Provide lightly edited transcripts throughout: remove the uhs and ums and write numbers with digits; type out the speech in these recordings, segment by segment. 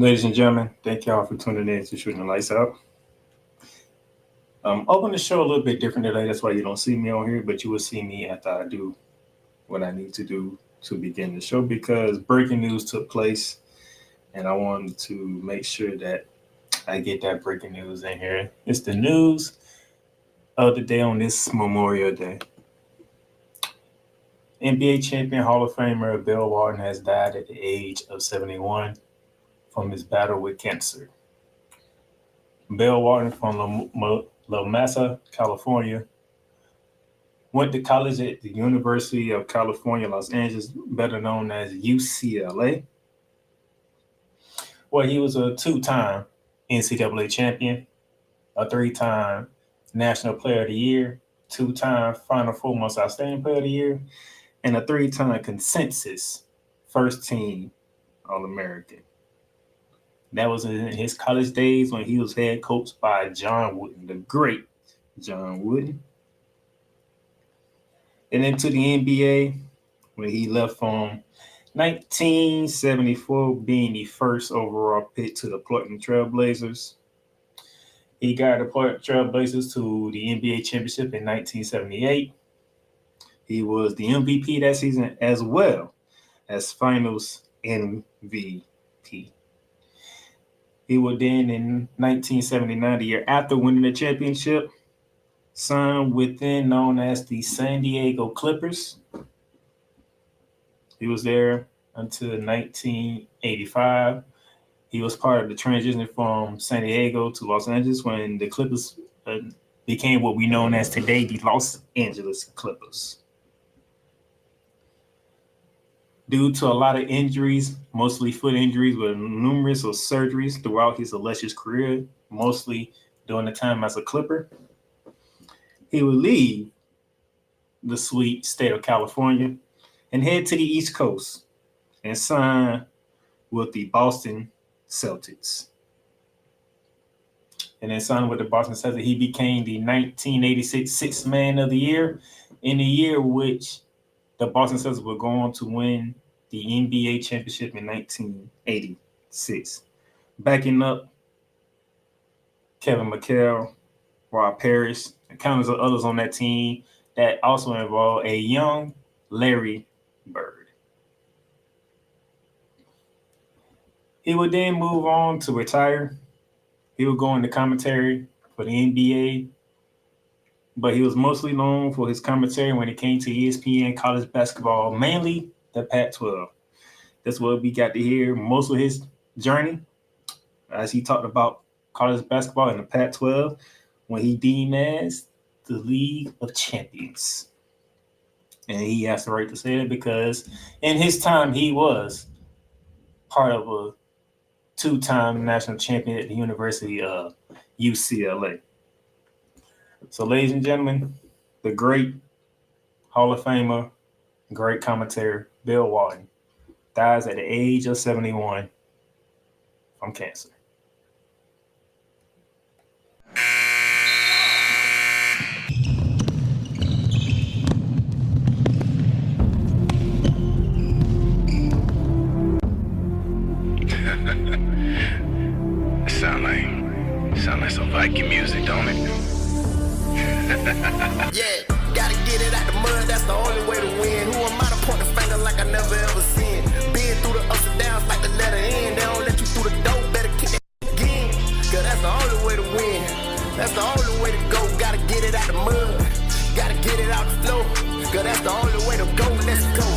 Ladies and gentlemen, thank y'all for tuning in to Shooting the Lights Out. I'm opening the show a little bit different today. That's why you don't see me on here, but you will see me after I do what I need to do to begin the show because breaking news took place, and I wanted to make sure that I get that breaking news in here. It's the news of the day on this Memorial Day. NBA champion Hall of Famer Bill Walton has died at the age of 71 from his battle with cancer. Bill Walton from La Mesa, California, went to college at the University of California, Los Angeles, better known as UCLA, where he was a two-time NCAA champion, a three-time National Player of the Year, two-time Final Four Most Outstanding Player of the Year, and a three-time consensus first-team All-American. That was in his college days when he was head coached by John Wooden, the great John Wooden. And into the NBA, when he left from 1974, being the first overall pick to the Portland Trail Blazers. He got the Portland Trail Blazers to the NBA championship in 1978. He was the MVP that season as well as Finals MVP. He would then, in 1979, the year after winning the championship, signed with then known as the San Diego Clippers. He was there until 1985. He was part of the transition from San Diego to Los Angeles when the Clippers became what we know as today the Los Angeles Clippers. Due to a lot of injuries, mostly foot injuries with numerous surgeries throughout his illustrious career, mostly during the time as a Clipper, he would leave the sweet state of California and head to the East Coast and sign with the Boston Celtics. And then signed with the Boston Celtics, he became the 1986 Sixth Man of the Year in the year which the Boston Celtics were going to win the NBA championship in 1986. Backing up Kevin McHale, Rob Parrish, and countless of others on that team that also involved a young Larry Bird. He would then move on to retire. He would go into commentary for the NBA, but he was mostly known for his commentary when it came to ESPN college basketball, mainly the Pac-12. That's what we got to hear most of his journey as he talked about college basketball in the Pac-12 when he deemed as the League of Champions. And he has the right to say it because in his time he was part of a two-time national champion at the University of UCLA. So, ladies and gentlemen, the great Hall of Famer, great commentator, Bill Walton, dies at the age of 71 from cancer. Sound like some Viking music, don't it? Yeah, gotta get it out the mud, that's the only way to win. Who am I to point the finger like I never ever seen? Been through the ups and downs like the letter N. They don't let you through the door, better kick that again. Cause that's the only way to win. That's the only way to go. Gotta get it out the mud, gotta get it out the flow. Cause that's the only way to go, let's go.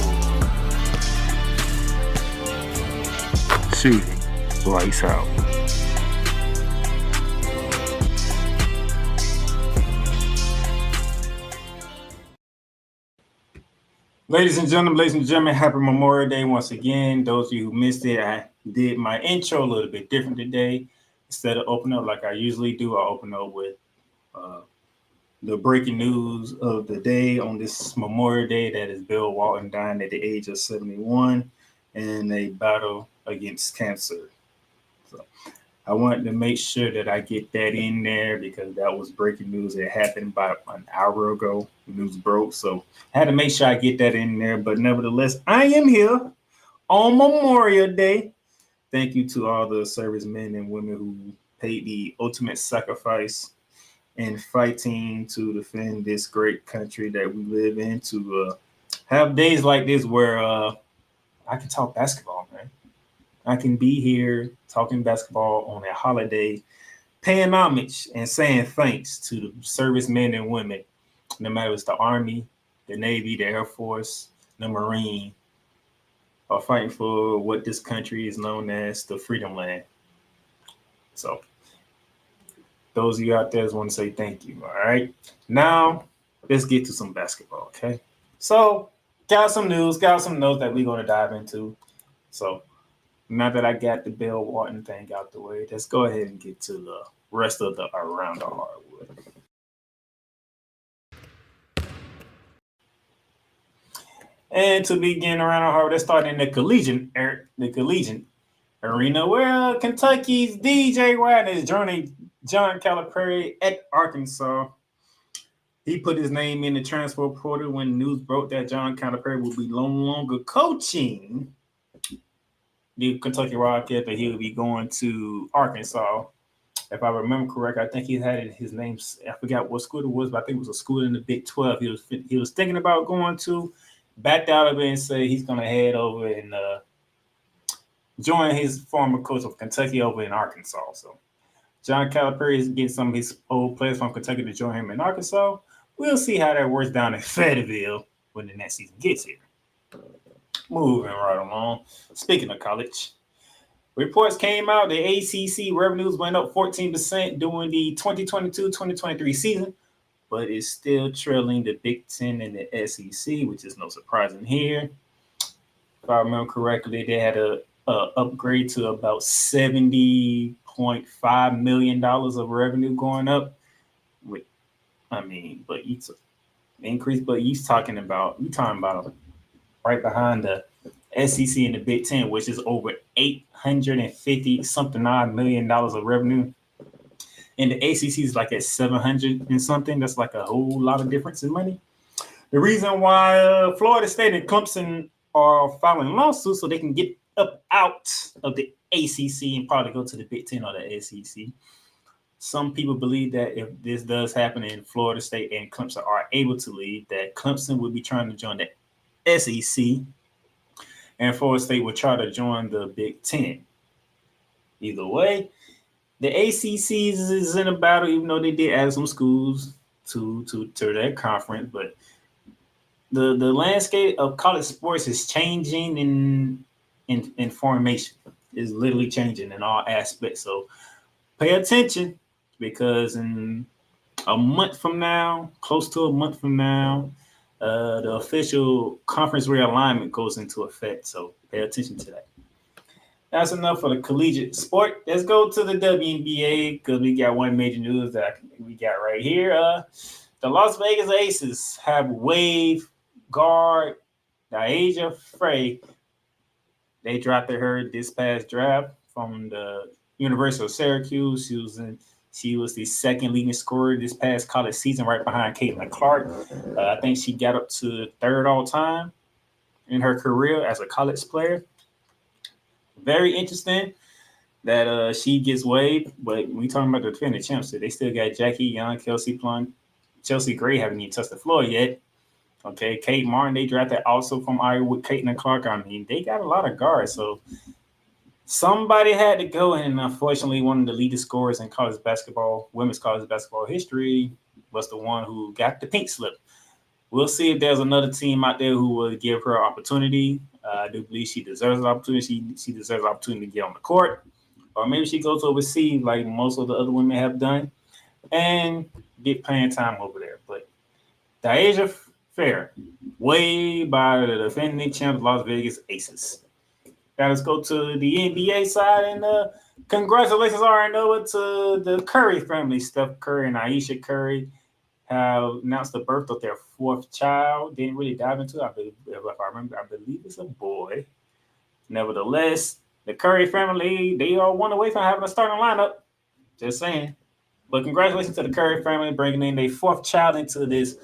Shooting Lights Out. Ladies and gentlemen, happy Memorial Day once again. Those of you who missed it, I did my intro a little bit different today. Instead of opening up like I usually do, I open up with the breaking news of the day on this Memorial Day. That is Bill Walton dying at the age of 71 in a battle against cancer. So I wanted to make sure that I get that in there because that was breaking news. It happened about an hour ago. The news broke, so I had to make sure I get that in there. But nevertheless, I am here on Memorial Day thank you to all the servicemen and women who paid the ultimate sacrifice in fighting to defend this great country that we live in. To have days like this where I can talk basketball, man. I can be here talking basketball on a holiday, paying homage and saying thanks to the servicemen and women, no matter if it's the Army, the Navy, the Air Force, the Marine, are fighting for what this country is known as the Freedom Land. So, those of you out there want to say thank you. All right. Now, let's get to some basketball, okay? So, got some news, got some notes that we're going to dive into. So, now that I got the Bill Walton thing out the way, let's go ahead and get to the rest of the around the hardwood. And to begin around the hardwood, let's start in the collegiate arena where Kentucky's DJ Watt is joining John Calipari at Arkansas. He put his name in the transfer portal when news broke that John Calipari will be no longer coaching the Kentucky Rockets, but he will be going to Arkansas. If I remember correct, I think he had his name. I forgot what school it was, but I think it was a school in the Big 12. He was thinking about going to, backed out of it, and said he's going to head over and join his former coach of Kentucky over in Arkansas. So John Calipari is getting some of his old players from Kentucky to join him in Arkansas. We'll see how that works down in Fayetteville when the next season gets here. Moving right along. Speaking of college, reports came out the ACC revenues went up 14% during the 2022-2023 season, but it's still trailing the Big Ten and the SEC, which is no surprise in here. If I remember correctly, they had a upgrade to about $70.5 million of revenue going up. But it's increase. But you're talking about right behind the SEC and the Big Ten, which is over $850 million of revenue. And the ACC is like at 700 and something. That's like a whole lot of difference in money. The reason why Florida State and Clemson are filing lawsuits so they can get up out of the ACC and probably go to the Big Ten or the SEC. Some people believe that if this does happen and Florida State and Clemson are able to leave, that Clemson will be trying to join the SEC and Florida State will try to join the Big Ten. Either way, the ACC is in a battle, even though they did add some schools to their conference. But the landscape of college sports is changing in formation. It's literally changing in all aspects. So pay attention, because in a month from now, close to a month from now, the official conference realignment goes into effect. So pay attention to that. That's enough for the collegiate sport. Let's go to the WNBA, because we got one major news that we got right here. The Las Vegas Aces have waived guard Diasia Frey. They drafted her this past draft from the University of Syracuse. She was the second leading scorer this past college season, right behind Caitlin Clark. I think she got up to third all time in her career as a college player. Very interesting that she gets waived, but we talking about the defending champs. They still got Jackie Young, Kelsey Plum, Chelsea Gray haven't even touched the floor yet. Okay, Kate Martin, they drafted also from Iowa with Caitlin Clark. I mean, they got a lot of guards, so somebody had to go, and unfortunately, one of the leading scorers in college basketball, women's college basketball history, was the one who got the pink slip. We'll see if there's another team out there who will give her an opportunity. I do believe she deserves an opportunity. She deserves an opportunity to get on the court. Or maybe she goes overseas like most of the other women have done and get playing time over there. But Diasia Fair, way by the defending champs Las Vegas Aces. Now let's go to the NBA side, and congratulations are over to the Curry family. Steph Curry and Aisha Curry have announced the birth of their fourth child. Didn't really dive into it. If I remember, I believe it's a boy. Nevertheless, the Curry family, they are one away from having a starting lineup. Just saying. But congratulations to the Curry family bringing in their fourth child into this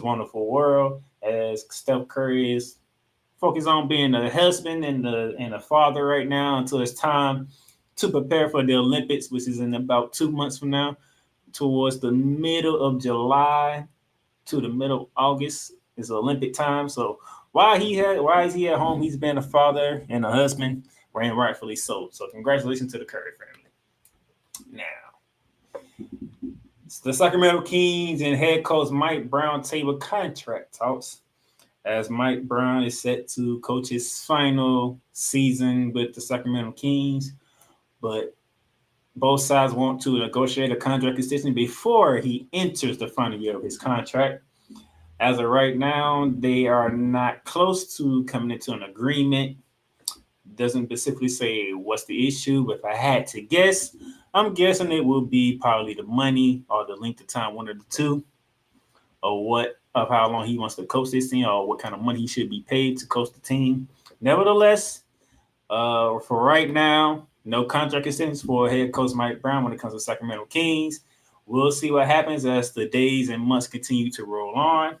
wonderful world, as Steph Curry is focus on being a husband and a father right now until it's time to prepare for the Olympics, which is in about 2 months from now, towards the middle of July to the middle of August is Olympic time. So why is he at home? He's been a father and a husband, and rightfully so. So congratulations to the Curry family. Now, the Sacramento Kings and head coach Mike Brown table contract talks, as Mike Brown is set to coach his final season with the Sacramento Kings, but both sides want to negotiate a contract extension before he enters the final year of his contract. As of right now, they are not close to coming into an agreement. Doesn't specifically say what's the issue, but if I had to guess, I'm guessing it will be probably the money or the length of time, one of the two, or how long he wants to coach this team, or what kind of money he should be paid to coach the team. Nevertheless, for right now, no contract extensions for head coach Mike Brown when it comes to Sacramento Kings. We'll see what happens as the days and months continue to roll on,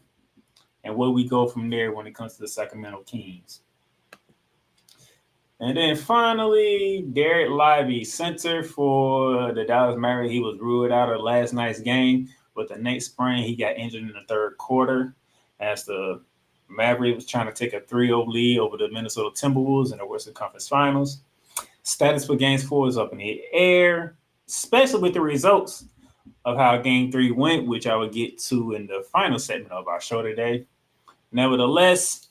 and where we go from there when it comes to the Sacramento Kings. And then finally, Derek Lively, center for the Dallas Mavericks. He was ruled out of last night's game with a neck sprain. He got injured in the third quarter as the Mavericks was trying to take a 3-0 lead over the Minnesota Timberwolves in the Western Conference Finals. Status for Game 4 is up in the air, especially with the results of how Game 3 went, which I will get to in the final segment of our show today. Nevertheless,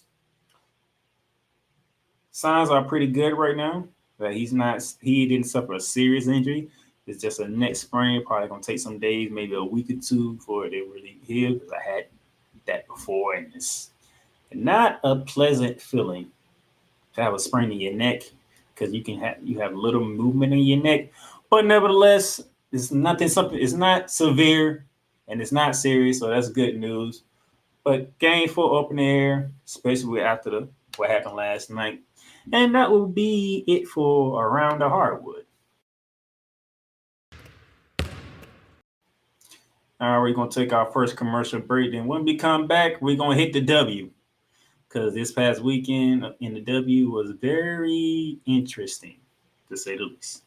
signs are pretty good right now that he didn't suffer a serious injury. It's just a neck sprain, probably going to take some days, maybe a week or two before they really heal, because I had that before, and it's not a pleasant feeling to have a sprain in your neck, because you have little movement in your neck. But nevertheless, it's not severe and it's not serious, so that's good news. But Game 4 up in the air, especially after what happened last night. And that will be it for Around the Hardwood. All right, we're going to take our first commercial break. Then when we come back, we're going to hit the W. Because this past weekend in the W was very interesting, to say the least.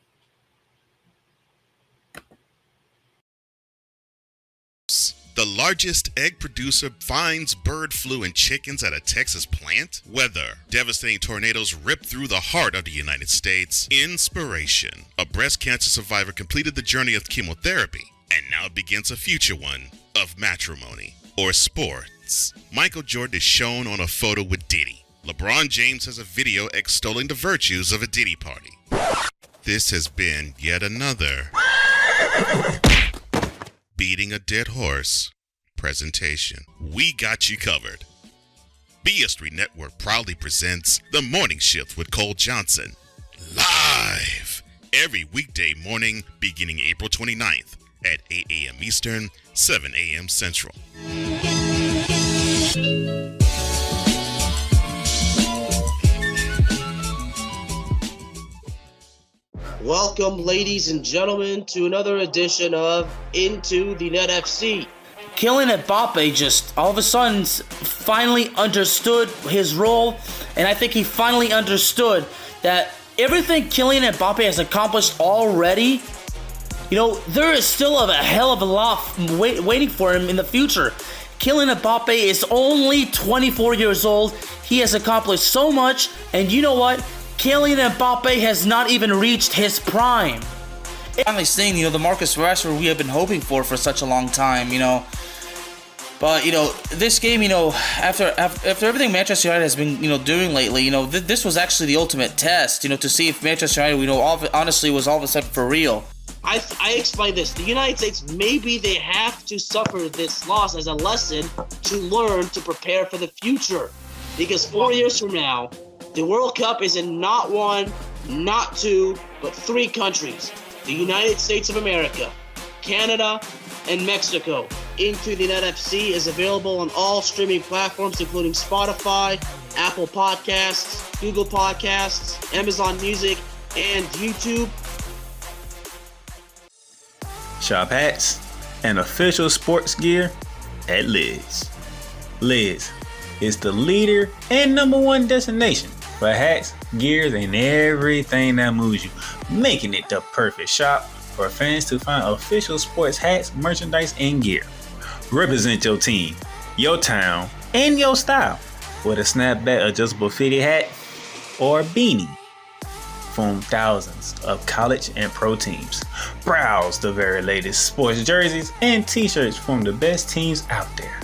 The largest egg producer finds bird flu in chickens at a Texas plant. Weather. Devastating tornadoes rip through the heart of the United States. Inspiration. A breast cancer survivor completed the journey of chemotherapy and now begins a future one of matrimony or sports. Michael Jordan is shown on a photo with Diddy. LeBron James has a video extolling the virtues of a Diddy party. This has been yet another Beating a Dead Horse presentation. We got you covered. BS Street Network proudly presents The Morning Shift with Cole Johnson. Live every weekday morning beginning April 29th at 8 a.m. Eastern, 7 a.m. Central. Welcome, ladies and gentlemen, to another edition of Into the Net FC. Kylian Mbappe just all of a sudden finally understood his role, and I think he finally understood that everything Kylian Mbappe has accomplished already, there is still a hell of a lot waiting for him in the future. Kylian Mbappe is only 24 years old. He has accomplished so much, and you know what? Kylian Mbappe has not even reached his prime. Finally seeing, the Marcus Rashford we have been hoping for such a long time, But, this game, after everything Manchester United has been, doing lately, this was actually the ultimate test, to see if Manchester United, honestly was all of a sudden for real. I explained this. The United States, maybe they have to suffer this loss as a lesson to learn to prepare for the future. Because 4 years from now, the World Cup is in not one, not two, but 3 countries. The United States of America, Canada, and Mexico. Into the Net FC is available on all streaming platforms, including Spotify, Apple Podcasts, Google Podcasts, Amazon Music, and YouTube. Shop hats and official sports gear at Liz. Liz, is the leader and number one destination for hats, gears, and everything that moves you, making it the perfect shop for fans to find official sports hats, merchandise, and gear. Represent your team, your town, and your style with a snapback adjustable fitted hat or beanie from thousands of college and pro teams. Browse the very latest sports jerseys and t-shirts from the best teams out there.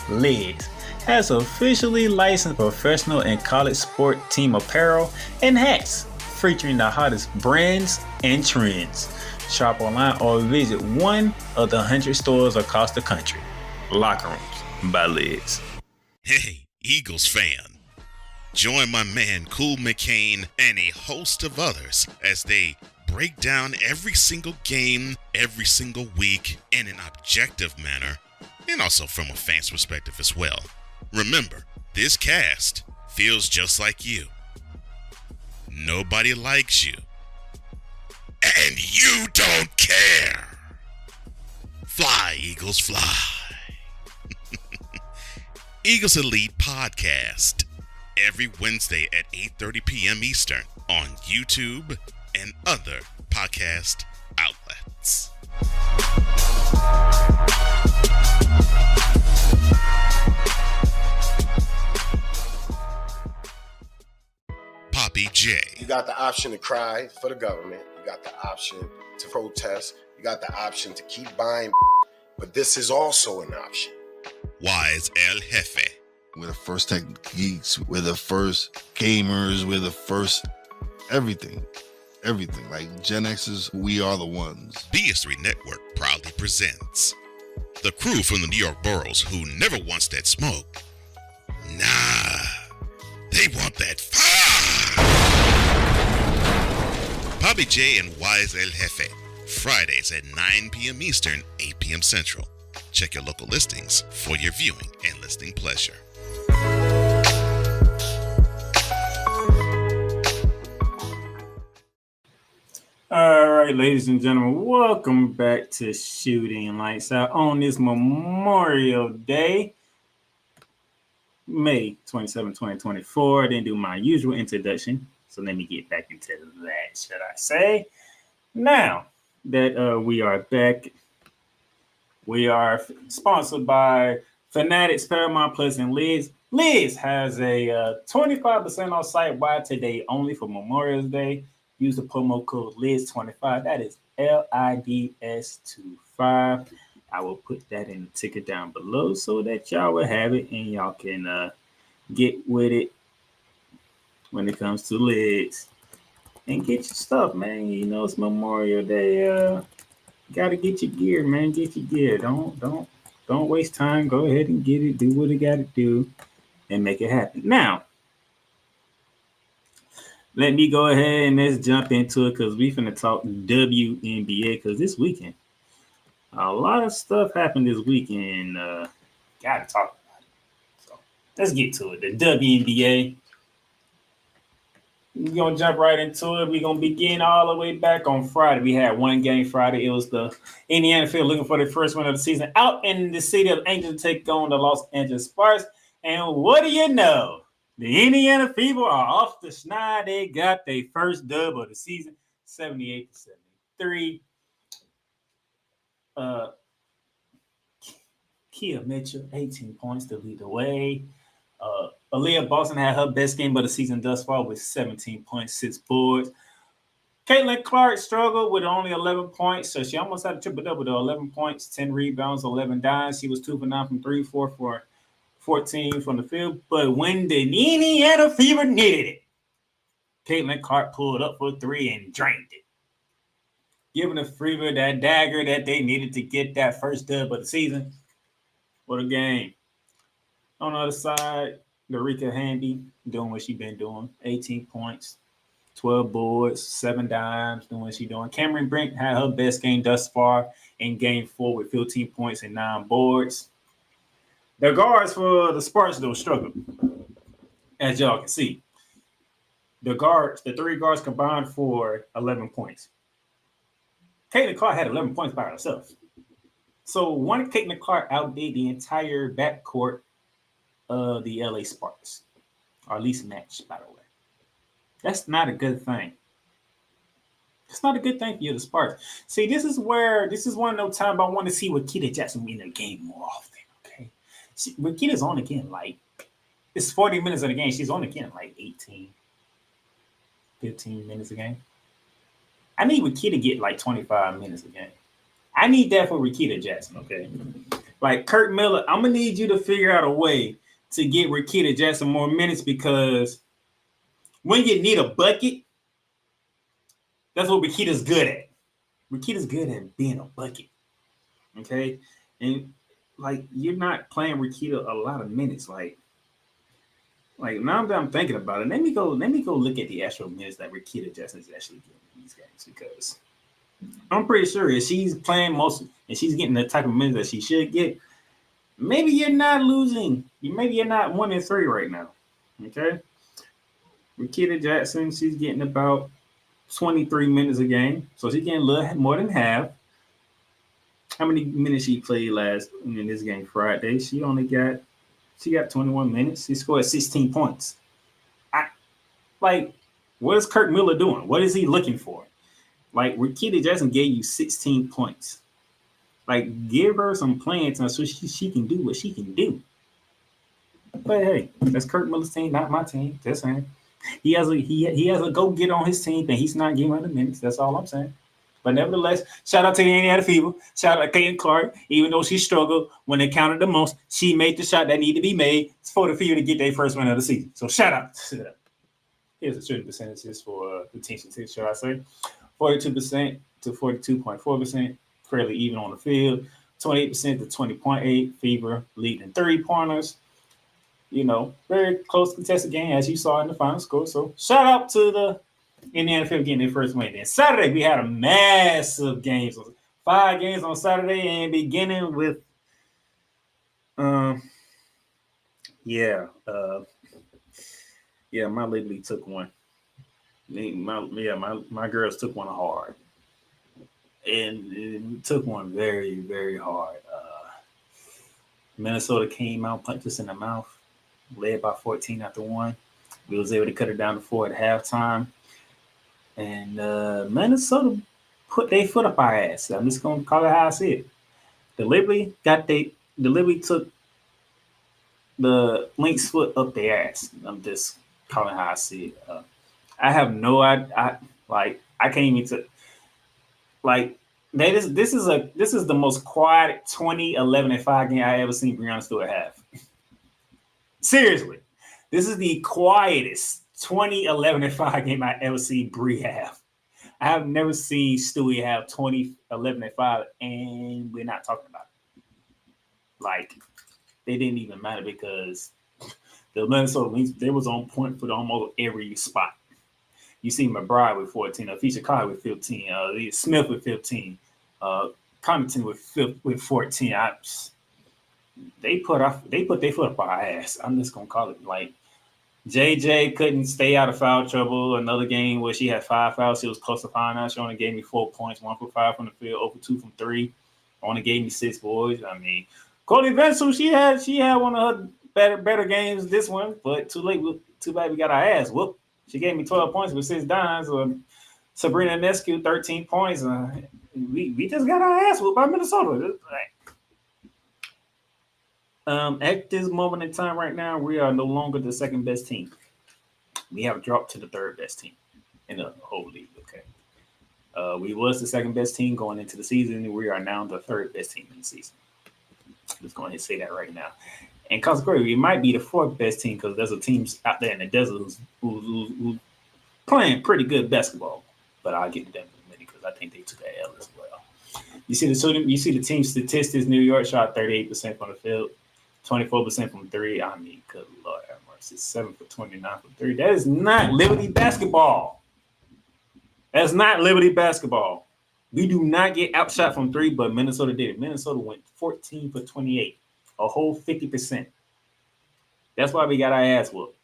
Lids has officially licensed professional and college sport team apparel and hats featuring the hottest brands and trends. Shop online or visit one of the 100 stores across the country. Locker Rooms by Lids. Hey, Eagles fan. Join my man Cool McCain and a host of others as they break down every single game, every single week in an objective manner, and also from a fan's perspective as well. Remember, this cast feels just like you. Nobody likes you. And you don't care. Fly, Eagles, fly. Eagles Elite Podcast. Every Wednesday at 8:30 p.m. Eastern on YouTube and other podcast outlets. Poppy J. You got the option to cry for the government. You got the option to protest. You got the option to keep buying. But this is also an option. Wise El Jefe. We're the first tech geeks. We're the first gamers. We're the first everything. Everything. Like Gen X's, we are the ones. BS3 Network proudly presents the crew from the New York boroughs who never wants that smoke. Nah, they want that fire. Poppy J and Wise El Jefe. Fridays at 9 p.m. Eastern, 8 p.m. Central. Check your local listings for your viewing and listening pleasure. All right, ladies and gentlemen, welcome back to Shooting Lights Out on this Memorial Day, May 27, 2024. I didn't do my usual introduction, so let me get back into that, should I say. Now that we are back, we are sponsored by Fanatics, Paramount Plus, and Lids. Lids has a 25% off site-wide today only for Memorial Day. Use the promo code LIDS25. That is LIDS25. I will put that in the ticket down below so that y'all will have it and y'all can get with it when it comes to lids. And get your stuff, man. You know it's Memorial Day. Gotta get your gear, man. Get your gear. Don't waste time. Go ahead and get it. Do what you gotta do and make it happen. Now, let me go ahead and let's jump into it because we finna talk WNBA because this weekend, a lot of stuff happened this weekend. Gotta talk about it. So let's get to it. The WNBA. We're gonna jump right into it. We're gonna begin all the way back on Friday. We had one game Friday. It was the Indiana Fever looking for the first win of the season out in the city of Angels to take on the Los Angeles Sparks. And what do you know? The Indiana Fever are off the schneid. They got their first dub of the season, 78-73. Kia Mitchell, 18 points to lead the way. Aaliyah Boston had her best game of the season thus far with 17 points, 6 boards. Caitlin Clark struggled with only 11 points, so she almost had a triple-double, though. 11 points, 10 rebounds, 11 dimes. She was 2 for 9 from 3, 4 for 14 from the field. But when the Indiana Fever needed it, Caitlin Clark pulled up for 3 and drained it, giving the Fever that dagger that they needed to get that first dub of the season. What a game. On the other side, Darica Handy doing what she's been doing. 18 points, 12 boards, 7 dimes, doing what she's doing. Cameron Brink had her best game thus far in game 4 with 15 points and 9 boards. The guards for the Sparks, though, struggled, as y'all can see. The 3 guards combined for 11 points. Caitlin Clark had 11 points by herself. So one Caitlin Clark outdid the entire backcourt the LA Sparks, or at least matched, by the way. That's not a good thing. It's not a good thing for you, the Sparks. See, this is one of those times I want to see Wakita Jackson win the game more often. Okay, Wakita's on again, like it's 40 minutes of the game. She's on again like 18, 15 minutes a game. I need Wakita to get like 25 minutes a game. I need that for Rakita Jackson, okay? Like Kurt Miller, I'm gonna need you to figure out a way to get Rakita Jackson more minutes because when you need a bucket, that's what Rakita's good at. Rakita's good at being a bucket, okay? And like you're not playing Rakita a lot of minutes, like now that I'm thinking about it, let me go look at the actual minutes that Rakita Jackson is actually getting in these games because I'm pretty sure if she's playing most and she's getting the type of minutes that she should get, maybe you're not losing. Maybe you're not 1-3 right now. Okay. Rakita Jackson, she's getting about 23 minutes a game. So she's getting a little more than half. How many minutes she played last in this game Friday? She got 21 minutes. She scored 16 points. What is Kurt Miller doing? What is he looking for? Like, Rakita Jackson gave you 16 points. Like, give her some playing time so she can do what she can do. But hey, that's Kurt Miller's team, not my team. Just saying. He has a go get on his team, and he's not giving her the minutes. That's all I'm saying. But nevertheless, shout out to the Indiana Fever. Shout out to Caitlin Clark. Even though she struggled when it counted the most, she made the shot that needed to be made for the Fever to get their first win of the season. So shout out to them. Here's the shooting percentages for the team statistics, shall I say. 42% to 42.4%, fairly even on the field. 28% to 20.8%, Fever leading 30-pointers. Very close contested game, as you saw in the final score. So shout out to the Indiana Fever getting their first win. Then Saturday, we had a massive game. 5 games on Saturday, and beginning with, my Liberty took one. My girls took one hard, and took one very, very hard. Minnesota came out, punched us in the mouth, led by 14 after 1. We was able to cut it down to 4 at halftime, and Minnesota put their foot up our ass. I'm just gonna call it how I see it. The Liberty took the Lynx foot up their ass. I'm just calling how I see it. I have no idea. I can't even this is the most quiet 20-11-5 game I ever seen Breonna Stewart have. Seriously, this is the quietest 20-11-5 game I ever seen Bree have. I have never seen Stewie have 20-11-5, and we're not talking about it. They didn't even matter because the Minnesota Lynx, they was on point for almost every spot. You see McBride with 14, Fisher Kai with 15, Smith with 15, Connaughton with 14. They put their foot up our ass. I'm just gonna call it JJ couldn't stay out of foul trouble. Another game where she had 5 fouls. She was close to finding out. She only gave me 4 points, 1 for 5 from the field, 0 for 2 from 3. Only gave me 6 boards. I mean, Cody Venson, she had one of her better games this one, but too late. Too bad we got our ass whooped. She gave me 12 points with 6 dimes. Sabrina Nescu, 13 points. We just got our ass whooped by Minnesota. At this moment in time right now, we are no longer the second best team. We have dropped to the third best team in the whole league. Okay. We was the second best team going into the season. We are now the third best team in the season. Just going to say that right now. And consequently, we might be the 4th best team because there's a teams out there in the desert who's playing pretty good basketball. But I'll get to them in a minute because I think they took an L as well. You see the team statistics. New York shot 38% from the field, 24% from 3. I mean, good Lord have mercy, 7 for 29 from 3. That is not Liberty basketball. That's not Liberty basketball. We do not get outshot from 3, but Minnesota did it. Minnesota went 14 for 28. A whole 50%. That's why we got our ass whooped.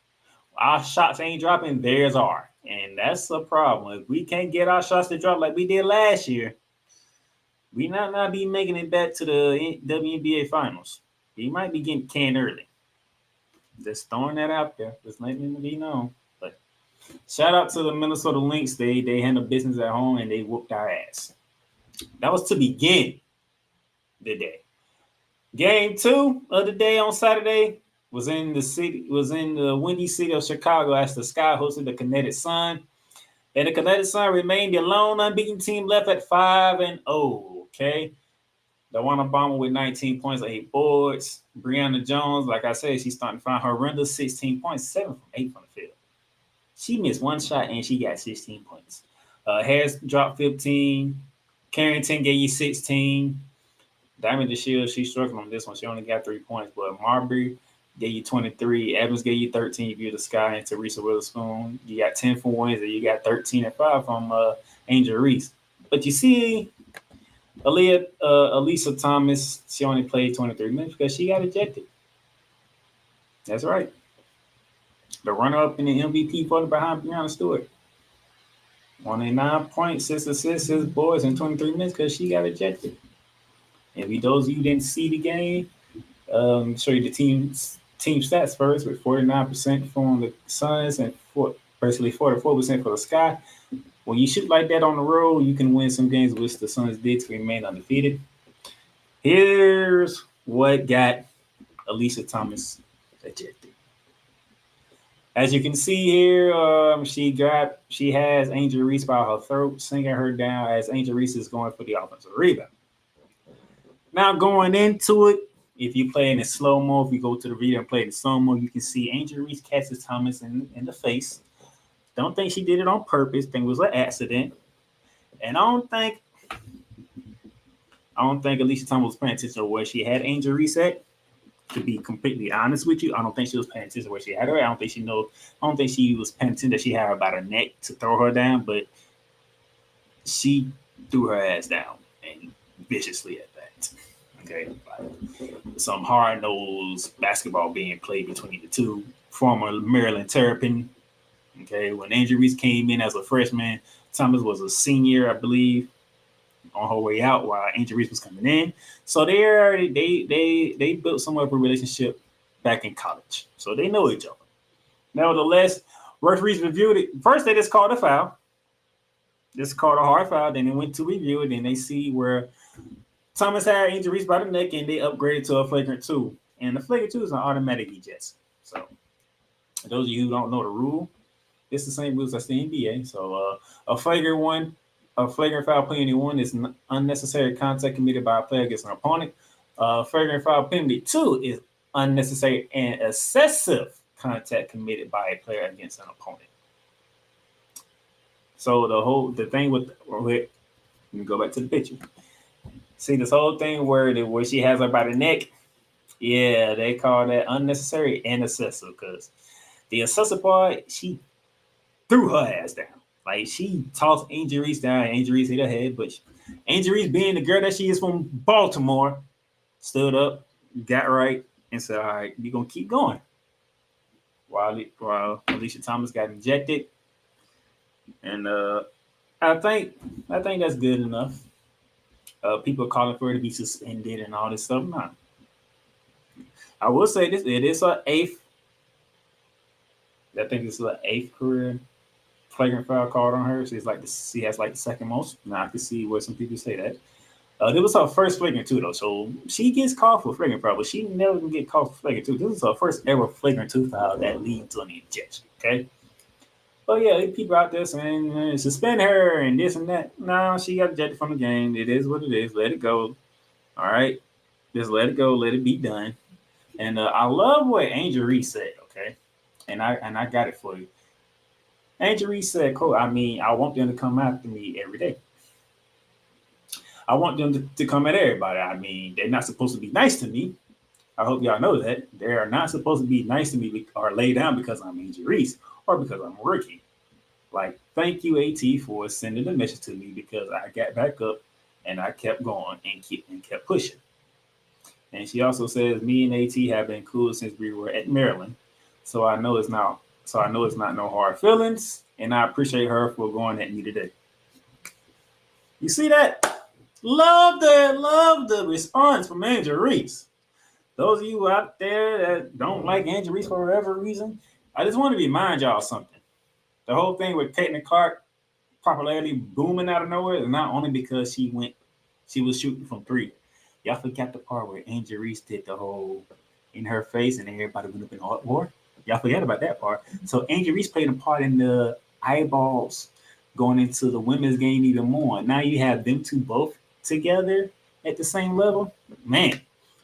Our shots ain't dropping, theirs are. And that's a problem. If we can't get our shots to drop like we did last year, we might not be making it back to the WNBA finals. We might be getting canned early. Just throwing that out there. Just letting it be known. But shout out to the Minnesota Lynx. They handled business at home and they whooped our ass. That was to begin the day. Game 2 of the day on Saturday was in the windy city of Chicago as the Sky hosted the Kinetic Sun. And the Kinetic Sun remained the lone unbeaten team left at 5-0. Okay. The one Obama with 19 points, 8 boards. Brianna Jones, like I said, she's starting to find her render, 16 points, 7 from 8 from the field. She missed one shot and she got 16 points. Harris dropped 15. Carrington gave you 16. Diamond DeShield, she struggled on this one. She only got 3 points. But Marbury gave you 23. Evans gave you 13. View the Sky and Teresa Witherspoon. You got 10 for Wednesday. You got 13 and 5 from Angel Reese. But you see, Elisa Thomas, she only played 23 minutes because she got ejected. That's right. The runner-up in the MVP voting behind Breanna Stewart. Only 9 points, 6 assists, 6 boards in 23 minutes because she got ejected. And for those of you who didn't see the game, show you the team stats first with 49% from the Suns and basically 44% for the Sky. When you shoot like that on the road, you can win some games, which the Suns did to remain undefeated. Here's what got Elisa Thomas ejected. As you can see here, she has Angel Reese by her throat, singing her down as Angel Reese is going for the offensive rebound. Now going into it, if you play in a slow-mo, if you go to the video and play in slow-mo, you can see Angel Reese catches Thomas in the face. Don't think she did it on purpose. Think it was an accident. And I don't think Alicia Thomas was paying attention to where she had Angel Reese at. To be completely honest with you, I don't think she was paying attention to where she had her. I don't think she was paying attention that she had her by her neck to throw her down, but she threw her ass down and viciously at that. Okay, some hard-nosed basketball being played between the two. Former Maryland Terrapin. Okay, when Angel Reese came in as a freshman, Thomas was a senior, I believe, on her way out while Angel Reese was coming in. So they built somewhat of a relationship back in college. So they know each other. Nevertheless, referees reviewed it. First, they just called a foul. Just called a hard foul. Then they went to review it, and they see where Thomas had Angel Reese by the neck, and they upgraded to a flagrant 2. And the flagrant 2 is an automatic eject. So those of you who don't know the rule, it's the same rules as the NBA. So a flagrant foul penalty 1 is unnecessary contact committed by a player against an opponent. Flagrant foul penalty 2 is unnecessary and excessive contact committed by a player against an opponent. So the thing with let me go back to the picture. See this whole thing where she has her by the neck. Yeah, they call that unnecessary and excessive because the excessive part, she threw her ass down. Like, she tossed Angel Reese down, and Angel Reese hit her head, but Angel Reese, being the girl that she is from Baltimore, stood up, got right, and said, all right, we're going to keep going. While Alicia Thomas got ejected. And I think that's good enough. People are calling for her to be suspended and all this stuff. Nah. I will say this, it is her 8th. I think it's her 8th career flagrant foul called on her. She has like the second most. Now I can see where some people say that. It was her first flagrant 2 though, so she gets called for flagrant foul, but she never can get called for flagrant 2. This is her first ever flagrant 2 foul that leads to an ejection. Okay. But yeah, people out there saying suspend her and this and that. No, she got ejected from the game. It is what it is. Let it go. All right, just let it go. Let it be done. And I love what Angel Reese said. Okay, and I got it for you. Angel Reese said, "Cool. I mean, I want them to come after me every day. I want them to come at everybody. I mean, they're not supposed to be nice to me. I hope y'all know that. They are not supposed to be nice to me or lay down because I'm Angel Reese or because I'm working. Like, thank you, AT, for sending the message to me because I got back up and I kept going and kept pushing." And she also says, "Me and AT have been cool since we were at Maryland, so I know it's not no hard feelings, and I appreciate her for going at me today." You see that? Love the response from Angel Reese. those of you out there that don't like Angel Reese for whatever reason, I just want to remind y'all something. The whole thing with Caitlin Clark popularity booming out of nowhere is not only because she was shooting from three. Y'all forgot the part where Angel Reese did the whole in her face and everybody went up in hot war. Y'all forgot about that part. So Angel Reese played a part in the eyeballs going into the women's game even more. Now you have them two both together at the same level. Man,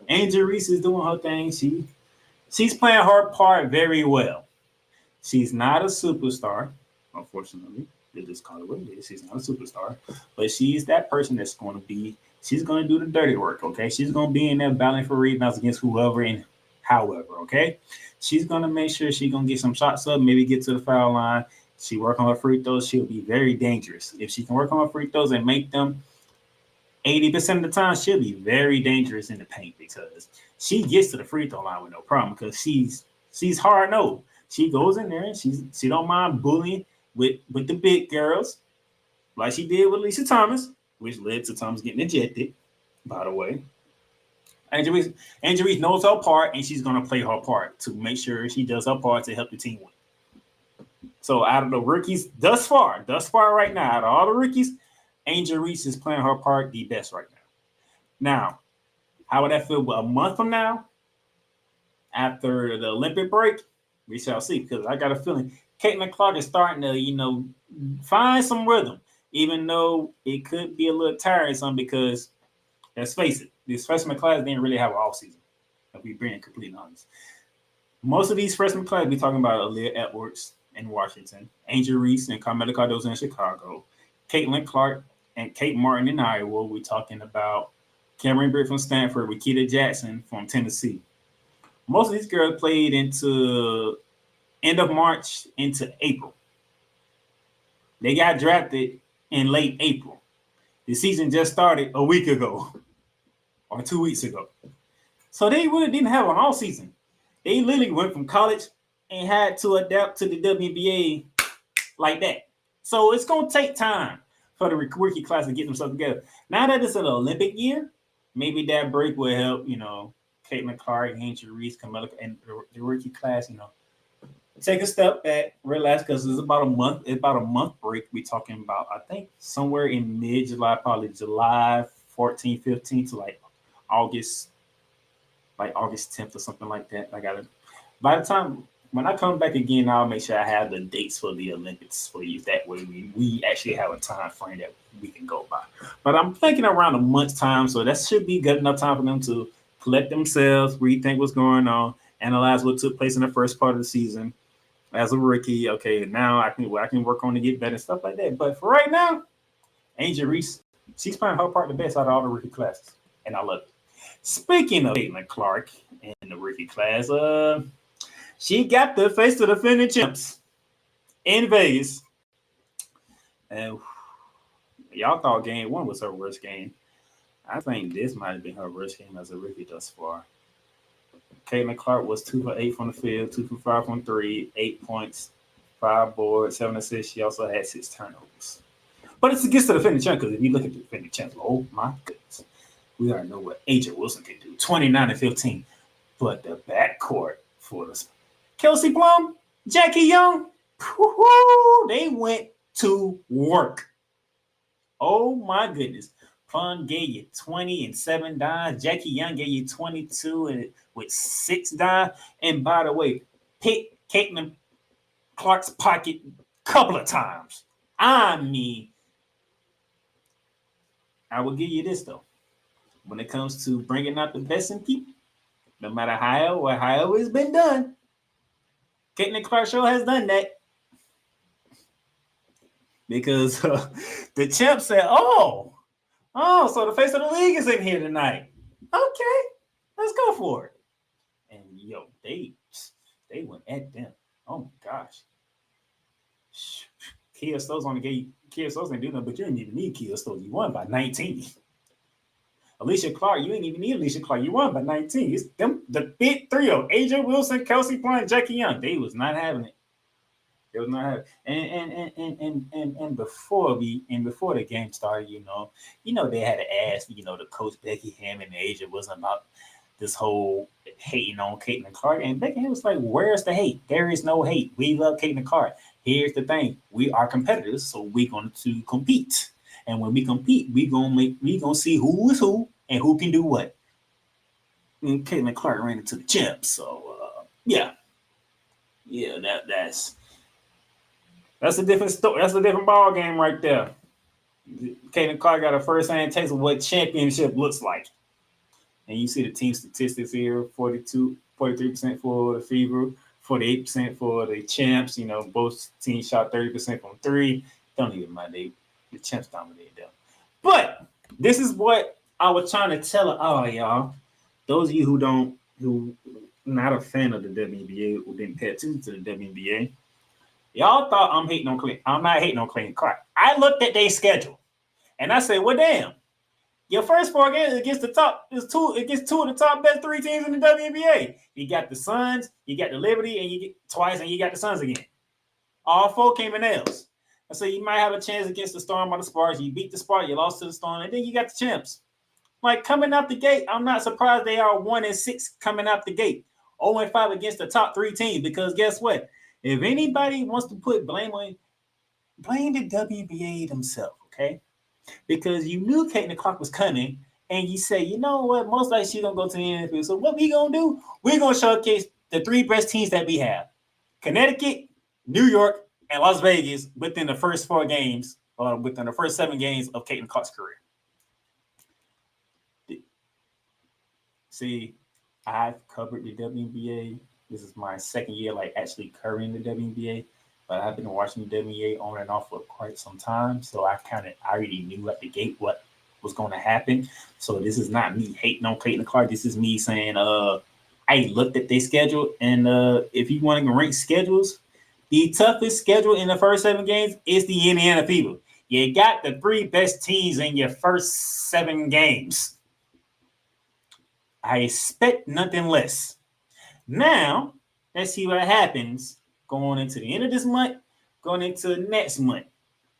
Angel Reese is doing her thing. She's playing her part very well. She's not a superstar, unfortunately. They just call it what it is. She's not a superstar, but she's that person that's going to be. She's going to do the dirty work. Okay, she's going to be in there battling for rebounds against whoever and however. Okay, she's going to make sure she's going to get some shots up, maybe get to the foul line. She work on her free throws. She'll be very dangerous if she can work on her free throws and make them 80% of the time. She'll be very dangerous in the paint because she gets to the free throw line with no problem because she's hard nosed. She goes in there and she don't mind bullying with the big girls, like she did with Lisa Thomas, which led to Thomas getting ejected, by the way. Angel Reese knows her part, and she's going to play her part to make sure she does her part to help the team win. So out of the rookies, thus far right now, out of all the rookies, Angel Reese is playing her part the best right now. Now, how would that feel a month from now, after the Olympic break? We shall see, because I got a feeling Caitlin Clark is starting to, find some rhythm, even though it could be a little tiresome because, let's face it, this freshman class didn't really have an offseason, if we're being completely honest. Most of these freshman class, we're talking about Aaliyah Edwards in Washington, Angel Reese and Carmela Cardozo in Chicago, Caitlin Clark and Kate Martin in Iowa. We're talking about Cameron Britt from Stanford, Rikita Jackson from Tennessee. Most of these girls played into end of March into April. They got drafted in late April. The season just started a week ago or 2 weeks ago. So they really didn't have an all season. They literally went from college and had to adapt to the WNBA like that. So it's going to take time for the rookie class to get themselves together. Now that it's an Olympic year, maybe that break will help, Caitlin Clark, Angel Reese, Camilla, and the rookie class, take a step back, relax, because it's about a month. It's about a month break. We're talking about, I think, somewhere in mid-July, probably July 14th, 15th to August 10th or something like that. By the time when I come back again, I'll make sure I have the dates for the Olympics for you. That way we actually have a time frame that we can go by. But I'm thinking around a month's time, so that should be good enough time for them to collect themselves, rethink what's going on, analyze what took place in the first part of the season as a rookie. Okay, now I can work on to get better, stuff like that. But for right now, Angel Reese, she's playing her part the best out of all the rookie classes, and I love it. Speaking of Caitlin Clark in the rookie class, she got the face to the defending champs in Vegas. And y'all thought game one was her worst game. I think this might have been her worst game as a rookie thus far. Caitlin Clark was 2 for 8 from the field, 2 for 5 from 3, 8 points, 5 boards, 7 assists. She also had 6 turnovers. But it's against the defending champ, because if you look at the defending champ, oh my goodness, we already know what AJ Wilson can do, 29 and 15. But the backcourt for us, Kelsey Plum, Jackie Young, they went to work. Oh my goodness. Plum gave you 20 and 7 dimes. Jackie Young gave you 22 and with 6 dimes. And by the way, pick Caitlin Clark's pocket a couple of times. I mean, I will give you this though. When it comes to bringing out the best in people, no matter how it's been done, Caitlin Clark show has done that. Because the champ said, oh, so the face of the league is in here tonight. Okay, let's go for it. And they went at them. Oh my gosh. Kia Stokes didn't do nothing, but you didn't even need Kia Stokes. You won by 19. Alicia Clark, you didn't even need Alicia Clark. You won by 19. It's them, the big trio, AJ Wilson, Kelsey Plum, and Jackie Young. They was not having it. They was not having it. And before the game started, they had to ask, the coach Becky Hammond and AJ Wilson about this whole hating on Caitlin Clark. And Becky was like, where's the hate? There is no hate. We love Caitlin Clark. Here's the thing. We are competitors, so we're going to compete. And when we compete, we gonna see who is who and who can do what. And Caitlin Clark ran into the champ. So yeah. That's a different story. That's a different ball game right there. Caitlin Clark got a first-hand taste of what championship looks like. And you see the team statistics here, 43% for the Fever, 48% for the champs. You know, both teams shot 30% from three. Don't even mind, the champs dominated them. But this is what I was trying to tell y'all. Those of you who not a fan of the WNBA, who didn't pay attention to the WNBA, y'all thought I'm hating on Clayton. I'm not hating on Clayton Clark. I looked at their schedule and I said, well, damn. Your first 4 games against two of the top best 3 teams in the WNBA. You got the Suns, you got the Liberty, and you get twice, and you got the Suns again. All 4 came in L's. And so you might have a chance against the Storm or the Sparks. You beat the Sparks, you lost to the Storm, and then you got the champs. Like coming out the gate, I'm not surprised they are 1-6 coming out the gate. 0-5 against the top 3 teams, because guess what? If anybody wants to put blame the WNBA themselves, okay? Because you knew Caitlin Clark was coming, and you say, you know what, most likely she's going to go to the NFL. So what we going to do? We're going to showcase the 3 best teams that we have. Connecticut, New York, and Las Vegas within the first 4 games, or within the first 7 games of Caitlin Clark's career. See, I've covered the WNBA. This is my second year, like, actually covering the WNBA. But I've been watching the WNBA on and off for quite some time. So I already knew at the gate what was going to happen. So this is not me hating on Caitlin Clark. This is me saying, I looked at their schedule. And if you want to rank schedules, the toughest schedule in the first 7 games is the Indiana Fever. You got the 3 best teams in your first 7 games. I expect nothing less. Now, let's see what happens going into the end of this month, going into the next month,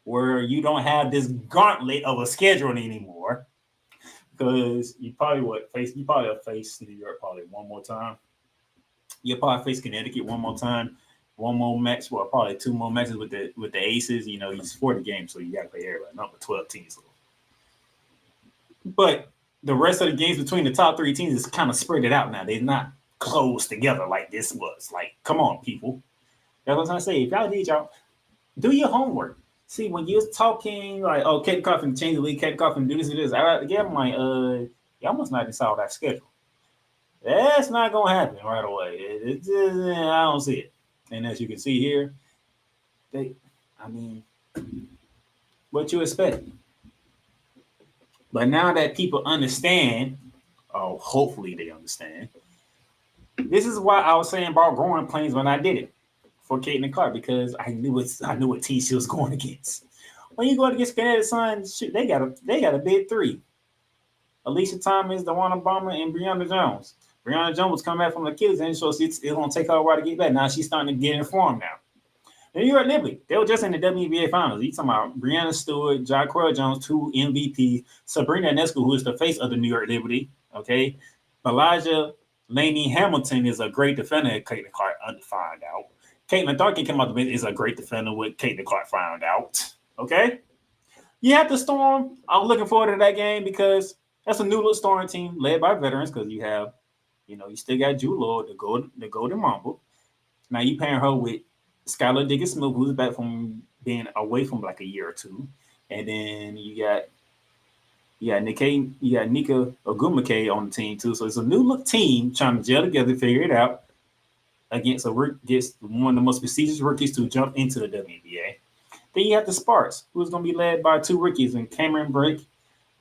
where you don't have this gauntlet of a schedule anymore, because you probably will face New York probably one more time. You'll probably face Connecticut one more time, one more match, well, probably 2 more matches with the Aces. You know, it's 40 games, so you got to play everybody, not the 12 teams. But the rest of the games between the top 3 teams is kind of spread it out now. They're not close together like this was. Like, come on, people. That's what I'm trying to say. If y'all need y'all, do your homework. See, when you're talking like, oh, Kate Coffin change the league, Kate Coffin do this and this, I'm like, y'all must not decide that schedule. That's not gonna happen right away. It just, I don't see it. And as you can see here, what you expect? But now that people understand, hopefully they understand. This is why I was saying about growing pains when I did it for Caitlin Clark, because I knew what team she was going against. When you go against Connecticut Suns, they got a big 3. Alicia Thomas, Dawana Bomber, and Brianna Jones. Brianna Jones was coming back from the Achilles injury, so it's going to take her a while to get back. Now she's starting to get in form now. And New York Liberty, they were just in the WNBA Finals. You talking about Brianna Stewart, Jaquel Jones, 2 MVP, Sabrina Ionescu, who is the face of the New York Liberty, okay? Elijah Laney Hamilton is a great defender. Caitlin Clark found out. Caitlin Clark came out the bench is a great defender. With Caitlin Clark found out. Okay, you have the Storm. I'm looking forward to that game because that's a new look Storm team led by veterans. Because you have, you still got Drew Lord, the Golden Mamba. Now you pairing her with Skylar Diggins-Smith, who's back from being away from like a year or 2, and then you got Nika Ogumake on the team too. So it's a new look team trying to gel together, figure it out against one of the most prestigious rookies to jump into the WNBA. Then you have the Sparks, who's going to be led by 2 rookies, and Cameron Brick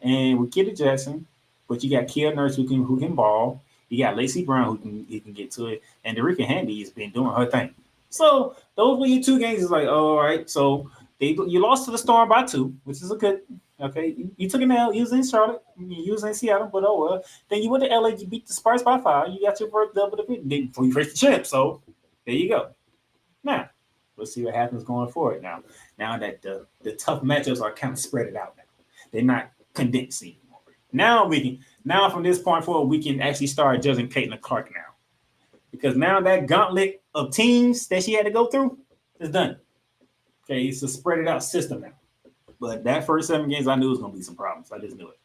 and Wakita Jackson. But you got Kia Nurse who can ball. You got Lacey Brown who can get to it, and Derica Handy has been doing her thing. So those were your 2 games. It's like, all right, so you lost to the Storm by 2, which is a good. Okay, you took an L. You was in Charlotte, you was in Seattle, but oh well. Then you went to LA, you beat the Sparks by 5. You got your first double before you faced the champ. So there you go. Now let's see what happens going forward. Now that the tough matchups are kind of spread it out now, they're not condensed anymore. Now from this point forward, we can actually start judging Caitlin Clark now. Because now that gauntlet of teams that she had to go through is done. Okay, it's a spread it out system now. But that first 7 games, I knew it was going to be some problems. I just knew it.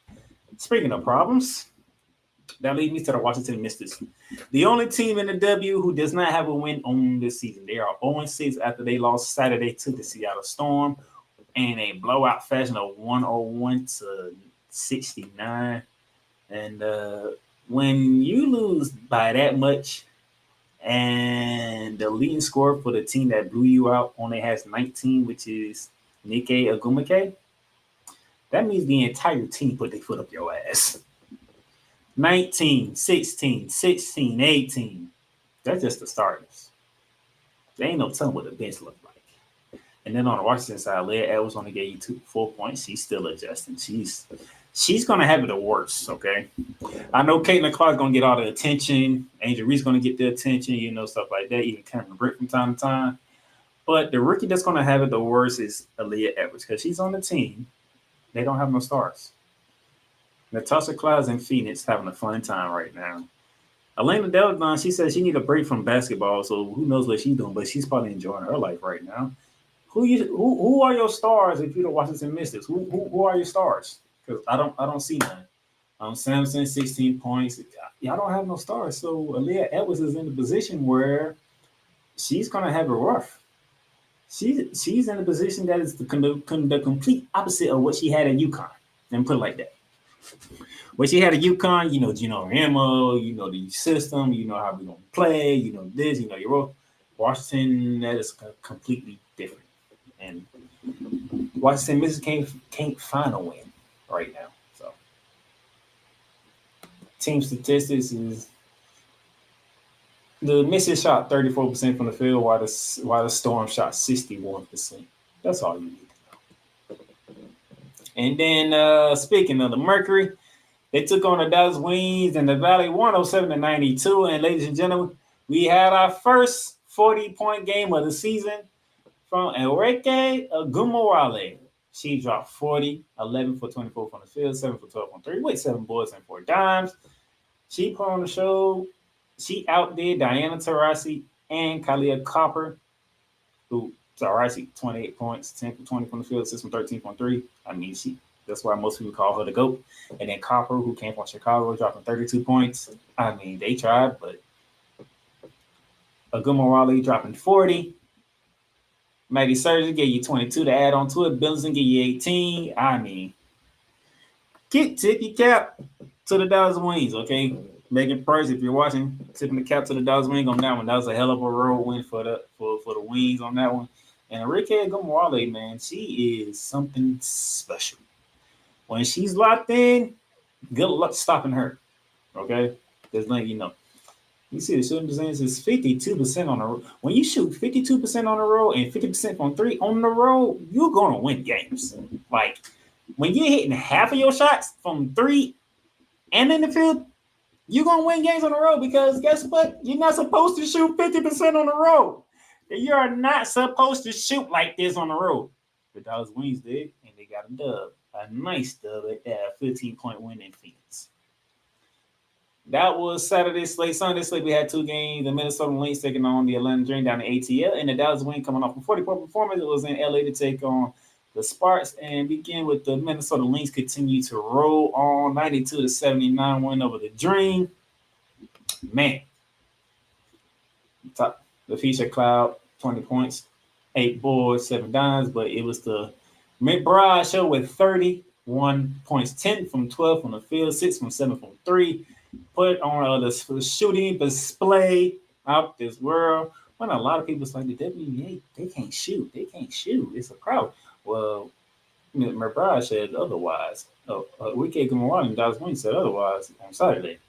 Speaking of problems, that leads me to the Washington Mystics. The only team in the W who does not have a win on this season. They are 0-6 after they lost Saturday to the Seattle Storm in a blowout fashion of 101-69. And when you lose by that much, and the leading scorer for the team that blew you out only has 19, which is Nike Agumake, that means the entire team put their foot up your ass. 19, 16, 16, 18. That's just the starters. There ain't no telling what the bench look like. And then on the Washington side, Leah Edwards only gave you 4 points. She's still adjusting. She's going to have it the worst, okay? I know Caitlin Clark's going to get all the attention. Angel Reese's going to get the attention, stuff like that. Even Cameron Britt from time to time. But the rookie that's going to have it the worst is Aaliyah Edwards because she's on the team. They don't have no stars. Natasha Clouds and Phoenix having a fun time right now. Elena Deladon, she says she need a break from basketball, so who knows what she's doing, but she's probably enjoying her life right now. Who are your stars if you're the Washington Mystics? Who are your stars? Because I don't see none. Samson, 16 points. Y'all don't have no stars. So Aaliyah Edwards is in the position where she's gonna have it rough. She's in a position that is the complete opposite of what she had at UConn. Let me put it like that. When she had at UConn, Gino Ramo, the system, how we're gonna play, this, your role. Washington, that is completely different. And Washington Mystics can't find a win right now. So team statistics is the Mystics shot 34% from the field, while the Storm shot 61%. That's all you need to know. And then speaking of the Mercury, they took on the Dallas Wings in the Valley 107-92. And ladies and gentlemen, we had our first 40-point game of the season from Enrique Agumawale. She dropped 40, 11 for 24 from the field, 7 for 12 on 3, with 7 boards and 4 dimes. She put on the show. She outdid Diana Taurasi and Kalia Copper, who Taurasi 28 points, 10 for 20 from the field, 6 from 13 from 3. I mean, that's why most people call her the GOAT. And then Copper, who came from Chicago, dropping 32 points. I mean, they tried, but Agumawale dropping 40. Maddie Surgeon gave you 22 to add on to it. Billington gave you 18. I mean, tip your cap to the Dallas Wings, okay? Megan Price, if you're watching, tipping the cap to the Dallas Wings on that one. That was a hell of a road win for the Wings on that one. And Enrique Agumawale, man, she is something special. When she's locked in, good luck stopping her, okay? Just letting you know. You see the shooting percentage is 52% on the road. When you shoot 52% on the road and 50% from 3 on the road, you're going to win games. Like, when you're hitting half of your shots from 3 and in the field, you're going to win games on the road because guess what? You're not supposed to shoot 50% on the road. You are not supposed to shoot like this on the road. The Dallas Wings did, and they got a dub. A nice dub at that 15-point win in Phoenix. That was Saturday slate. Sunday slate, we had 2 games. The Minnesota Lynx taking on the Atlanta Dream down in ATL. And the Dallas Wings coming off a 40-point performance. It was in LA to take on the Sparks. And begin with the Minnesota Lynx continue to roll on 92-79 win over the Dream. Man. Top the feature Cloud, 20 points, 8 boards, 7 dimes. But it was the McBride show with 31 points, 10 from 12 from the field, 6 from 7 from 3. Put on the shooting display out this world. When a lot of people say the WNBA, they can't shoot. It's a problem. Well, McBride said otherwise. Enrique Agumawale and Dallas Wings said otherwise on Saturday.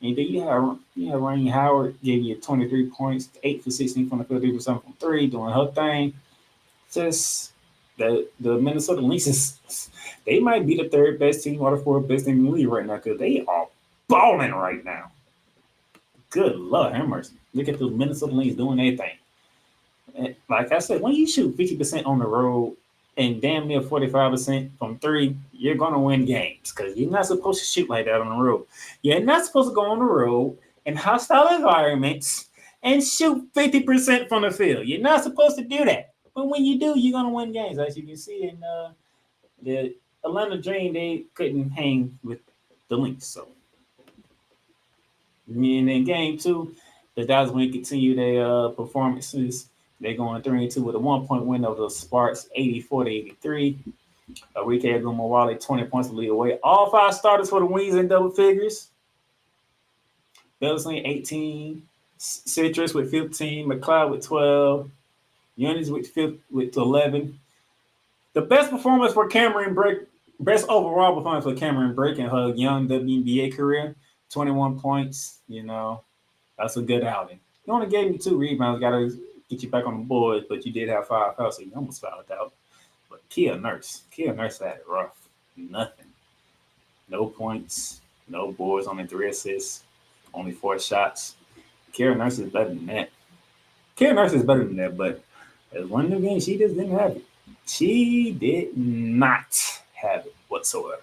And then you have Rain Howard gave you 23 points, 8 for 16 from the field, 3 for 7 from 3, doing her thing. Just the Minnesota Lynx, they might be the 3rd best team or the 4th best team in the league right now because they are balling right now. Good Lord have mercy. Look at those Minnesota Lynx doing their thing. And like I said, when you shoot 50% on the road, and damn near 45% from three, you're going to win games because you're not supposed to shoot like that on the road. You're not supposed to go on the road in hostile environments and shoot 50% from the field. You're not supposed to do that. But when you do, you're going to win games. As you can see in the Atlanta Dream, they couldn't hang with the Lynx. So, and in game two, the Dallas Wings continue their performances. They're going 3-2 with a 1-point win over the Sparks, 84-83. Enrique Agumawale, 20 points to lead away. All 5 starters for the Wings in double figures. Belsley, 18. Citrus with 15. McLeod with 12. Yunis with 11. The best performance for Cameron Brake, best overall performance for Cameron Brake in her young WNBA career, 21 points. You know, that's a good outing. You only gave me 2 rebounds. Got to get you back on the board, but you did have 5 fouls, so you almost fouled out. But Kia Nurse had it rough. Nothing. No points, no boards, only 3 assists, only 4 shots. Kia Nurse is better than that. But as one new game, she just didn't have it. She did not have it whatsoever.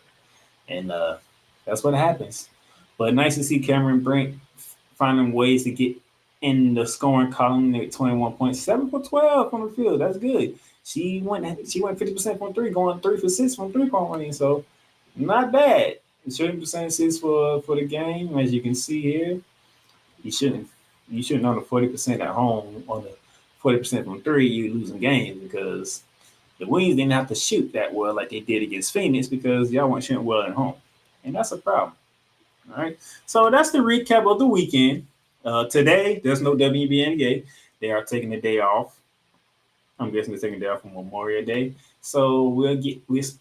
And that's what happens. But nice to see Cameron Brink finding ways to get in the scoring column at 21 points, 7 for 12 from the field. That's good. She went 50% from 3, going 3 for 6 from 3-point range. So not bad. 30% assists for the game, as you can see here. You shouldn't on the 40% at home on the 40% from 3, you're losing games because the Wings didn't have to shoot that well like they did against Phoenix because y'all weren't shooting well at home. And that's a problem. All right. So that's the recap of the weekend. Today, there's no WNBA. They are taking the day off. I'm guessing they're taking the day off on Memorial Day. So we'll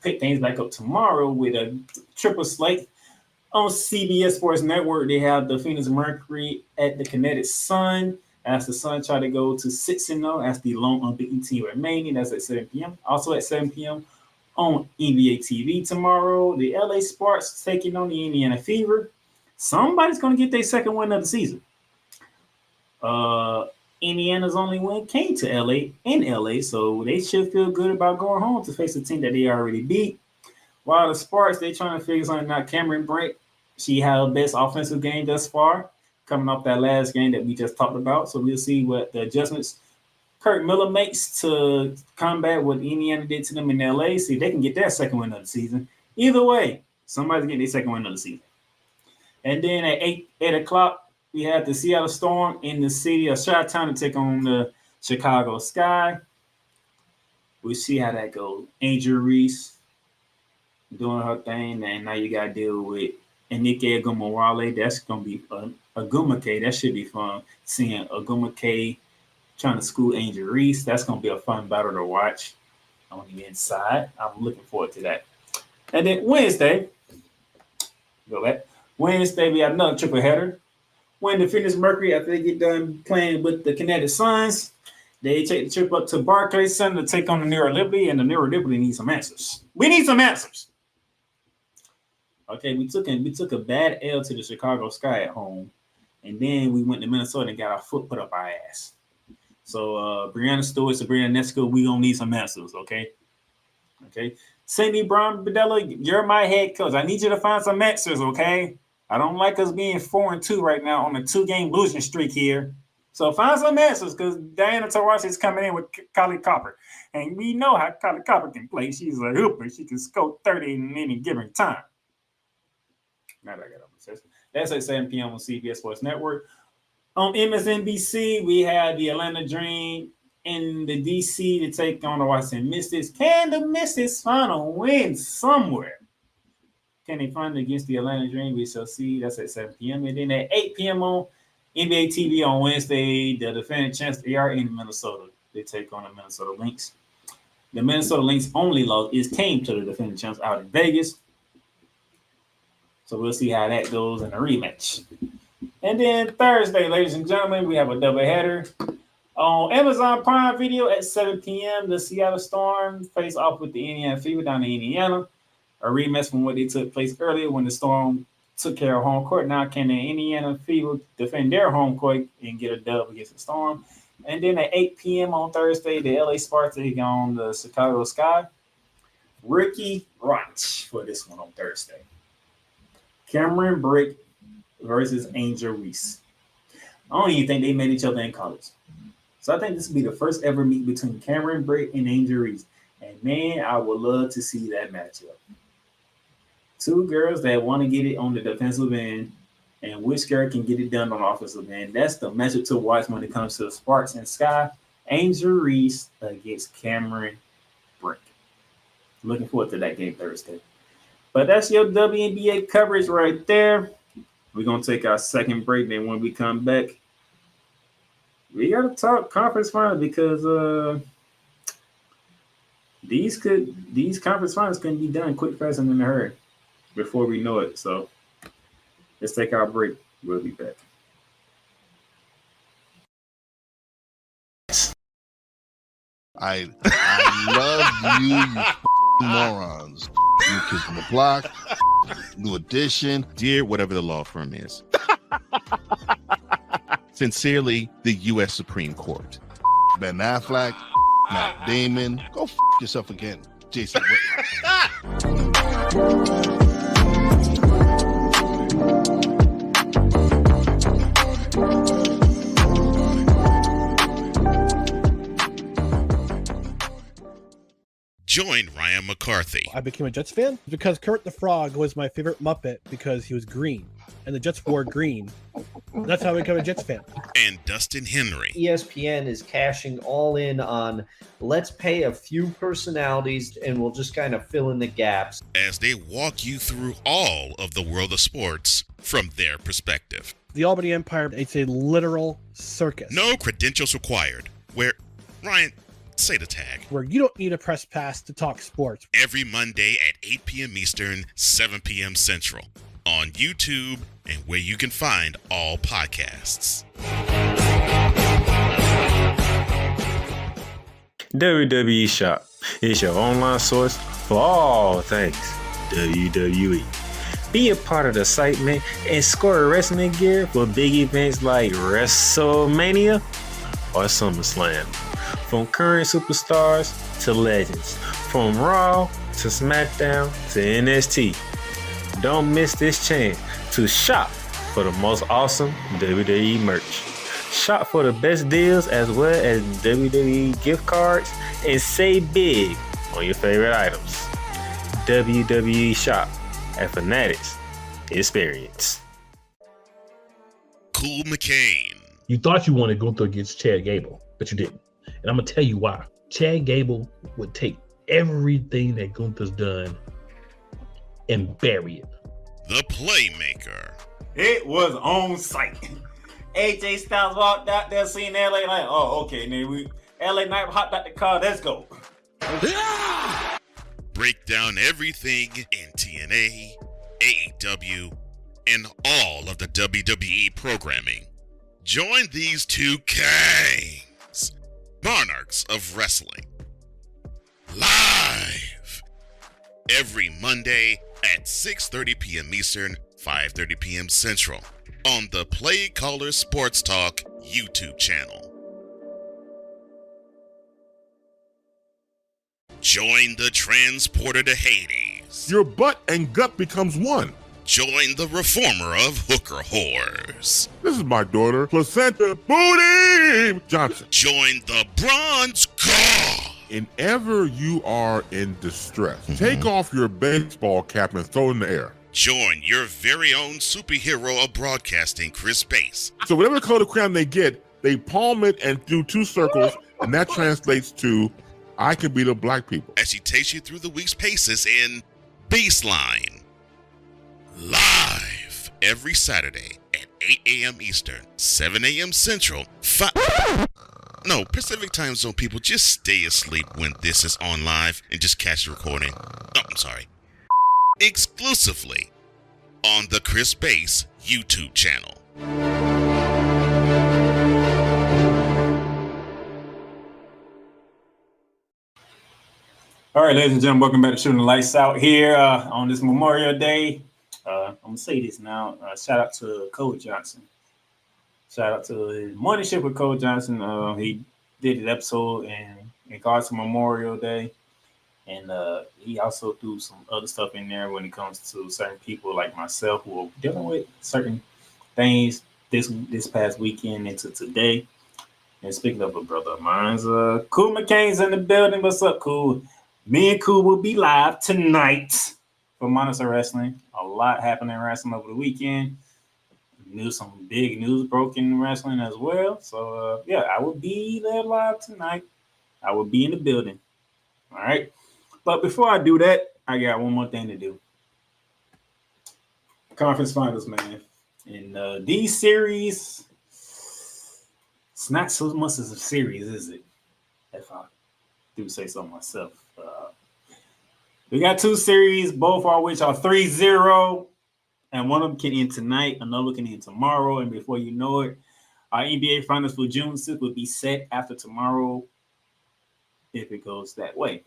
pick things back up tomorrow with a triple slate. On CBS Sports Network, they have the Phoenix Mercury at the Kinetic Sun. As the Sun try to go to 6-0 as the lone unbeaten team remaining. That's at 7 p.m. Also at 7 p.m. on NBA TV tomorrow, the LA Sparks taking on the Indiana Fever. Somebody's going to get their second win of the season. Indiana's only win came to LA, so they should feel good about going home to face a team that they already beat. While the Sparks, they're trying to figure something out. Cameron Brink, she had her best offensive game thus far, coming off that last game that we just talked about. So we'll see what the adjustments Kurt Miller makes to combat what Indiana did to them in LA. See if they can get their second win of the season. Either way, somebody's getting their second win of the season. And then at 8 o'clock, we have the Seattle Storm in the city of Chi-Town to take on the Chicago Sky. We'll see how that goes. Angel Reese doing her thing, and now you got to deal with Enike Agumawale. That's going to be fun. Agumake, that should be fun. Seeing Agumake trying to school Angel Reese. That's going to be a fun battle to watch on the inside. I'm looking forward to that. And then Wednesday, we have another triple header. When the Phoenix Mercury, after they get done playing with the Kinetic Suns, they take the trip up to Barclays Center to take on the New York Liberty, and the New York Liberty needs some answers. We need some answers. Okay, we took a bad L to the Chicago Sky at home, and then we went to Minnesota and got our foot put up our ass. So Brianna Stewart, Sabrina Nesco, we gonna need some answers, okay? Okay. Cindy Brown Bedella, you're my head coach. I need you to find some answers, okay? I don't like us being 4-2 right now on a 2-game losing streak here. So find some answers because Diana Taurasi is coming in with Kylie Copper. And we know how Kylie Copper can play. She's a hooper. She can score 30 in any given time. Now that I got up. That's at 7 p.m. on CBS Sports Network. On MSNBC, we have the Atlanta Dream in the DC to take on the Washington Mystics. Can the Mystics find a win somewhere? Can they find it against the Atlanta Dream? We shall see. That's at 7 p.m. And then at 8 p.m. on NBA TV on Wednesday, the defending champs, they are in Minnesota. They take on the Minnesota Lynx. The Minnesota Lynx only loss came to the defending champs out in Vegas. So we'll see how that goes in the rematch. And then Thursday, ladies and gentlemen, we have a doubleheader. On Amazon Prime Video at 7 p.m., the Seattle Storm face off with the Indiana Fever down in Indiana. A rematch from what they took place earlier when the Storm took care of home court. Now can the Indiana Fever defend their home court and get a dub against the Storm? And then at 8 p.m. on Thursday, the LA Sparks take on the Chicago Sky. Rookie watch for this one on Thursday. Cameron Brick versus Angel Reese. I don't even think they met each other in college. So I think this will be the first ever meet between Cameron Brick and Angel Reese. And man, I would love to see that matchup. Two girls that want to get it on the defensive end, and which girl can get it done on the offensive end. That's the matchup to watch when it comes to Sparks and Sky. Angel Reese against Cameron Brick. Looking forward to that game Thursday. But that's your WNBA coverage right there. We're going to take our second break. Then when we come back, we got to talk conference finals because these conference finals can be done quick, fast, and in a hurry before we know it. So let's take our break. We'll be back. I love you morons. New Kids on the Block, New Edition. Dear whatever the law firm is. Sincerely, the U.S. Supreme Court. Ben Affleck, Matt Damon. Go yourself again, Jason. Join Ryan McCarthy I became a Jets fan because Kurt the Frog was my favorite Muppet because he was green, and the Jets wore green. That's how I became a Jets fan. and Dustin Henry ESPN is cashing all in on let's pay a few personalities and we'll just kind of fill in the gaps. as they walk you through all of the world of sports from their perspective. The Albany Empire, it's a literal circus. No credentials required. Where, Ryan, say the tag. Where you don't need a press pass to talk sports. Every Monday at 8 p.m. Eastern, 7 p.m. Central. On YouTube and where you can find all podcasts. WWE Shop is your online source for all things WWE. Be a part of the excitement and score wrestling gear for big events like WrestleMania or SummerSlam. From current superstars to legends, from Raw to SmackDown to NXT. Don't miss this chance to shop for the most awesome WWE merch. Shop for the best deals as well as WWE gift cards and save big on your favorite items. WWE Shop at Fanatics Experience. Cool McCain. You thought you wanted Gunther against Chad Gable, but you didn't. And I'm going to tell you why. Chad Gable would take everything that Gunther's done and bury it. The Playmaker. It was on site. AJ Styles walked out there, seen LA Knight. Oh, okay. Then LA Knight hopped out the car. Let's go. Break down everything in TNA, AEW, and all of the WWE programming. Join these two kings, monarchs of wrestling, live every Monday at 6:30 p.m. Eastern, 5:30 p.m. Central on the Play Caller Sports Talk YouTube channel. Join the transporter to Hades. Your butt and gut becomes one. Join the reformer of hooker whores. This is my daughter, Placenta Booty Johnson. Join the bronze god. Whenever you are in distress, take off your baseball cap and throw it in the air. Join your very own superhero of broadcasting, Chris Bass. So whatever color crayon they get, they palm it and do two circles, and that translates to I can beat up black people. As she takes you through the week's paces in Baseline. Live every Saturday at 8 a.m. Eastern, 7 a.m. Central, Pacific Time Zone people, just stay asleep when this is on live and just catch the recording. Oh, I'm sorry. Exclusively on the Chris Bass YouTube channel. All right, ladies and gentlemen, welcome back to Shooting the Lights Out here on this Memorial Day. I'm going to say this now. Shout out to Coach Johnson. Shout out to his morning shift with Coach Johnson. He did an episode in regards to Memorial Day. And he also threw some other stuff in there when it comes to certain people like myself who are dealing with certain things this past weekend into today. And speaking of a brother of mine's, Cool McCain's in the building. What's up, Cool? Me and Cool will be live tonight for Monster Wrestling. A lot happened in wrestling over the weekend. Some big news broke in wrestling as well. So yeah, I will be there live tonight. I will be in the building. All right. But before I do that, I got one more thing to do. Conference finals, man. And these series, it's not so much as a series, is it? If I do say so myself. We got two series, both of which are 3-0. And one of them can end tonight, another can end tomorrow. And before you know it, our NBA finals for June 6th will be set after tomorrow if it goes that way.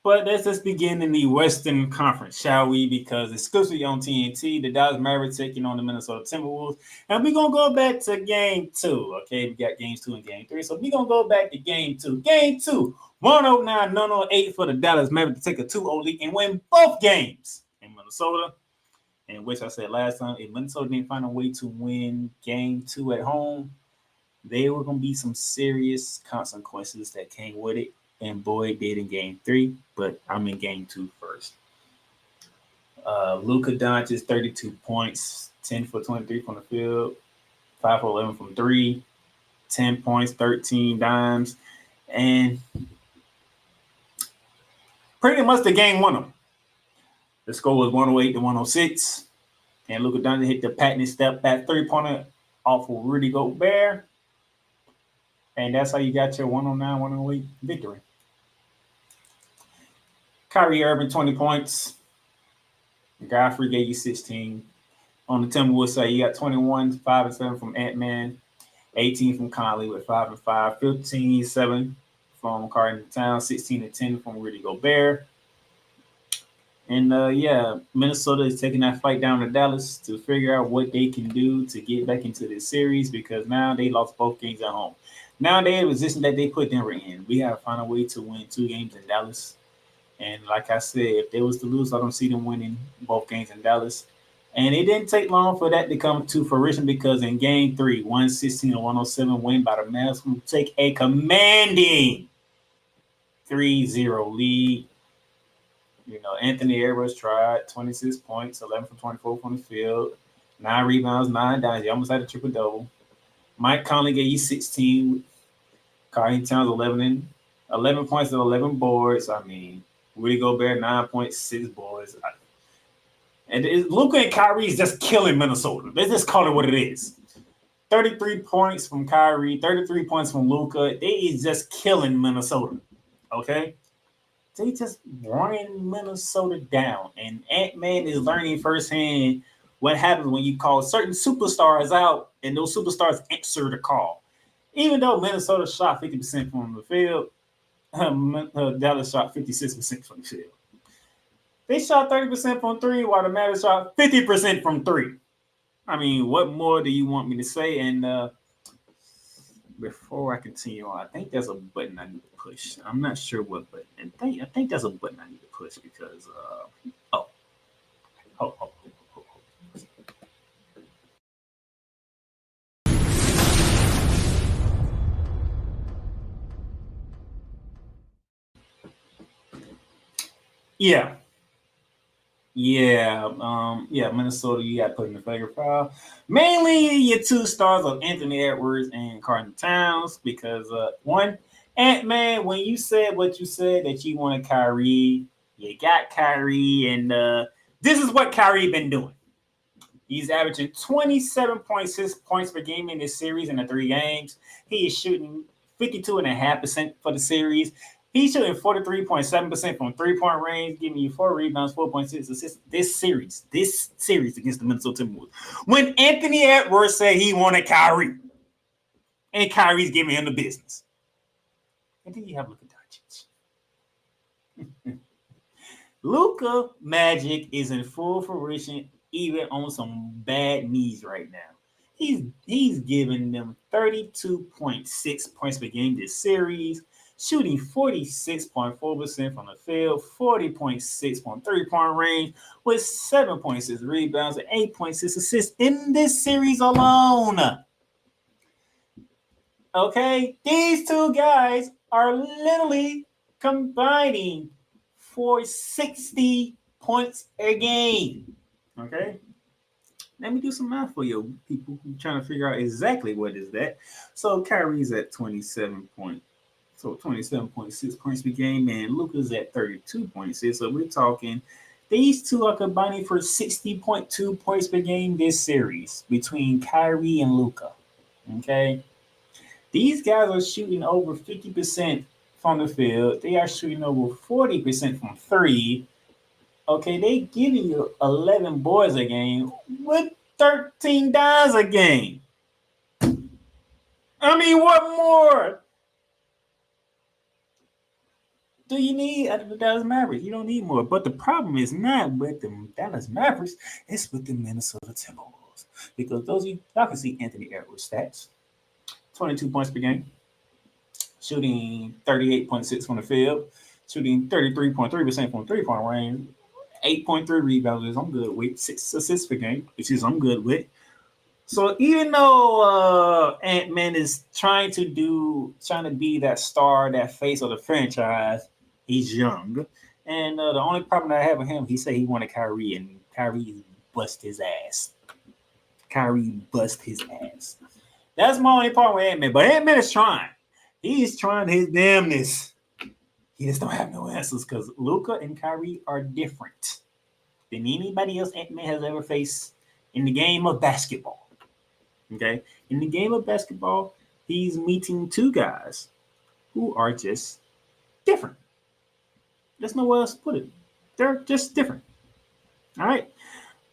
But let's just begin in the Western Conference, shall we? Because exclusively on TNT, the Dallas Mavericks taking on the Minnesota Timberwolves. And we're going to go back to game 2. Okay, we got games 2 and game 3. So we're going to go back to game 2. Game 2, 109-108 for the Dallas Mavericks to take a 2-0 lead and win both games in Minnesota. And which I said last time, if Minnesota didn't find a way to win game 2 at home, there were going to be some serious consequences that came with it. And boy, it did in game 3, but I'm in game 2 first. Luka Doncic, 32 points, 10 for 23 from the field, 5 for 11 from 3, 10 points, 13 dimes, and pretty much the game won them. The score was 108-106, and Luka Doncic hit the patented step back 3-pointer off of Rudy Gobert, and that's how you got your 109-108 victory. Kyrie Irving, 20 points. Godfrey gave you 16. On the Timberwolves side, you got 21, 5 and 7 from Ant-Man, 18 from Conley with 5 and 5, 15, 7 from Carter Towns, 16 and 10 from Rudy Gobert. And yeah, Minnesota is taking that fight down to Dallas to figure out what they can do to get back into this series because now they lost both games at home. Now they're in a position that they put Denver in. We have to find a way to win 2 games in Dallas. And like I said, if they was to lose, I don't see them winning both games in Dallas. And it didn't take long for that to come to fruition because in game 3, 116-107 win by the Mavs, who take a commanding 3-0 lead. You know, Anthony Edwards tried 26 points, 11 from 24 from the field, 9 rebounds, 9 dimes. He almost had a triple-double. Mike Conley gave you 16. Carter Towns, 11 points and 11 boards. I mean, Rudy Gobert, 9.6 boards. And Luka and Kyrie is just killing Minnesota. Let's just call it what it is. 33 points from Kyrie, 33 points from Luka. They is just killing Minnesota. Okay? They just running Minnesota down. And Ant-Man is learning firsthand what happens when you call certain superstars out and those superstars answer the call. Even though Minnesota shot 50% from the field, Dallas shot 56% from the field. They shot 30% from 3, while the Mavericks shot 50% from 3. I mean, what more do you want me to say? And before I continue on, I think there's a button I need to push. I'm not sure what button. I think there's a button I need to push because Yeah, Minnesota, you got put in the figure file. Mainly your 2 stars of Anthony Edwards and Carter Towns because, one, Ant-Man, when you said what you said that you wanted Kyrie, you got Kyrie, and this is what Kyrie been doing. He's averaging 27.6 points per game in this series in the 3 games. He is shooting 52.5% for the series. He's shooting 43.7% from 3-point range, giving you 4 rebounds, 4.6 assists this series against the Minnesota Timberwolves. When Anthony Edwards said he wanted Kyrie, and Kyrie's giving him the business. And then you have Luka Doncic. Luka Magic is in full fruition, even on some bad knees right now. He's giving them 32.6 points per game this series, shooting 46.4% from the field, 40.6 from 3-point range, with 7.6 rebounds and 8.6 assists in this series alone. Okay, these two guys are literally combining for 60 points a game. Okay, let me do some math for you people who trying to figure out exactly what is that. So Kyrie's at 27.6 points per game, and Luka's at 32.6. So we're talking these two are combining for 60.2 points per game this series between Kyrie and Luka. Okay. These guys are shooting over 50% from the field. They are shooting over 40% from three. Okay, they giving you 11 boards a game with 13 dimes a game. I mean, what more do you need out of the Dallas Mavericks? You don't need more. But the problem is not with the Dallas Mavericks. It's with the Minnesota Timberwolves. Because y'all can see Anthony Edwards' stats. 22 points per game, shooting 38.6 from the field, shooting 33.3% from 3-point range, 8.3 rebounds, which I'm good with, 6 assists per game, which is I'm good with. So even though Ant-Man is trying to be that star, that face of the franchise, he's young. And the only problem that I have with him, he said he wanted Kyrie, and Kyrie bust his ass. That's my only problem with Ant-Man. But Ant-Man is trying. He's trying his damnness. He just don't have no answers because Luka and Kyrie are different than anybody else Ant-Man has ever faced in the game of basketball. Okay? In the game of basketball, he's meeting two guys who are just different. There's no way else to put it. They're just different. All right?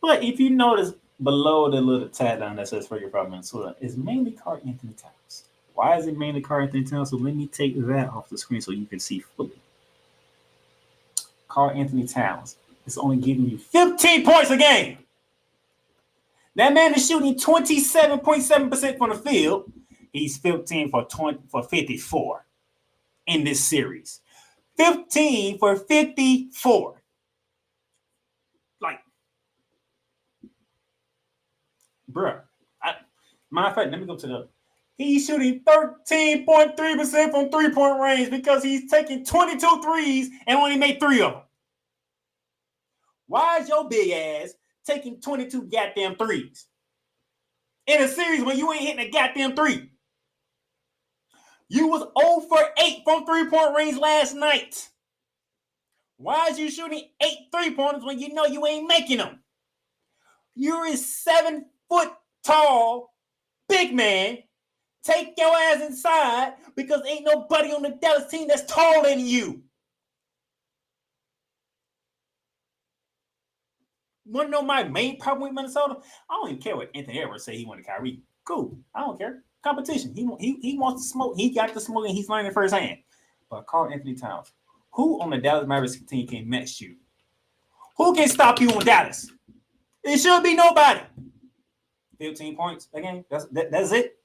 But if you notice, below the little tag down that says Frederick from Minnesota is mainly Karl Anthony Towns. Why is it mainly Karl Anthony Towns? So let me take that off the screen so you can see fully. Karl Anthony Towns is only giving you 15 points a game. That man is shooting 27.7% from the field. He's 15 for 54 in this series. 15 for 54. Like, bruh, matter of fact, let me go to the. He's shooting 13.3% from 3-point range because he's taking 22 threes and only made 3 of them. Why is your big ass taking 22 goddamn threes in a series when you ain't hitting a goddamn 3? You was 0 for 8 from 3-point range last night. Why is you shooting 8 3-pointers when you know you ain't making them? You're a 7-foot tall big man. Take your ass inside because ain't nobody on the Dallas team that's taller than you. Want to know my main problem with Minnesota? I don't even care what Anthony Edwards say he wanted Kyrie. Cool. I don't care. Competition. He wants to smoke. He got the smoke and he's learning firsthand. But Karl Anthony Towns, who on the Dallas Mavericks team can match you? Who can stop you on Dallas? It should be nobody. 15 points a game. That's it.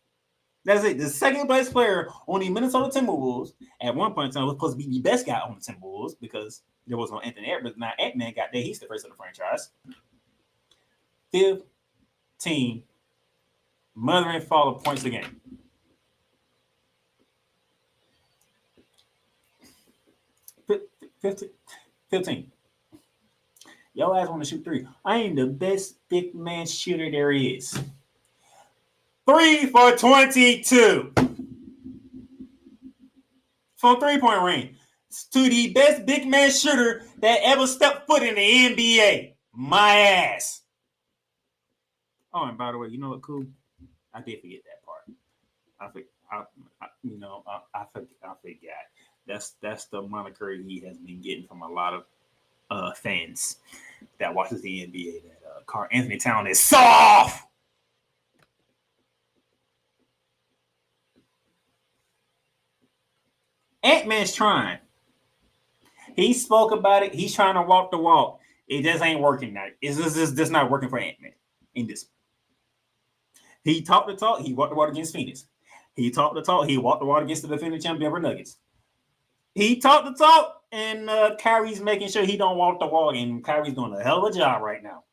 That's it. The second best player on the Minnesota Timberwolves at one point in time was supposed to be the best guy on the Timberwolves because there was no Anthony Edwards. Now Ant-Man got there. He's the first of the franchise. 15 mother and father points a game. 15. Your ass want to shoot 3. I am the best big man shooter there is. 3 for 22 from 3-point range to the best big man shooter that ever stepped foot in the NBA. My ass. Oh, and by the way, you know what? Cool. I did forget that part. I forgot. That's the moniker he has been getting from a lot of fans that watches the NBA. That Karl Anthony Towns is soft. Ant-Man's trying. He spoke about it. He's trying to walk the walk. It just ain't working now. It's just not working for Ant-Man in this. He talked the talk. He walked the walk against Phoenix. He talked the talk. He walked the walk against the defending champion Denver Nuggets. He talked the talk, and Kyrie's making sure he don't walk the walk, and Kyrie's doing a hell of a job right now.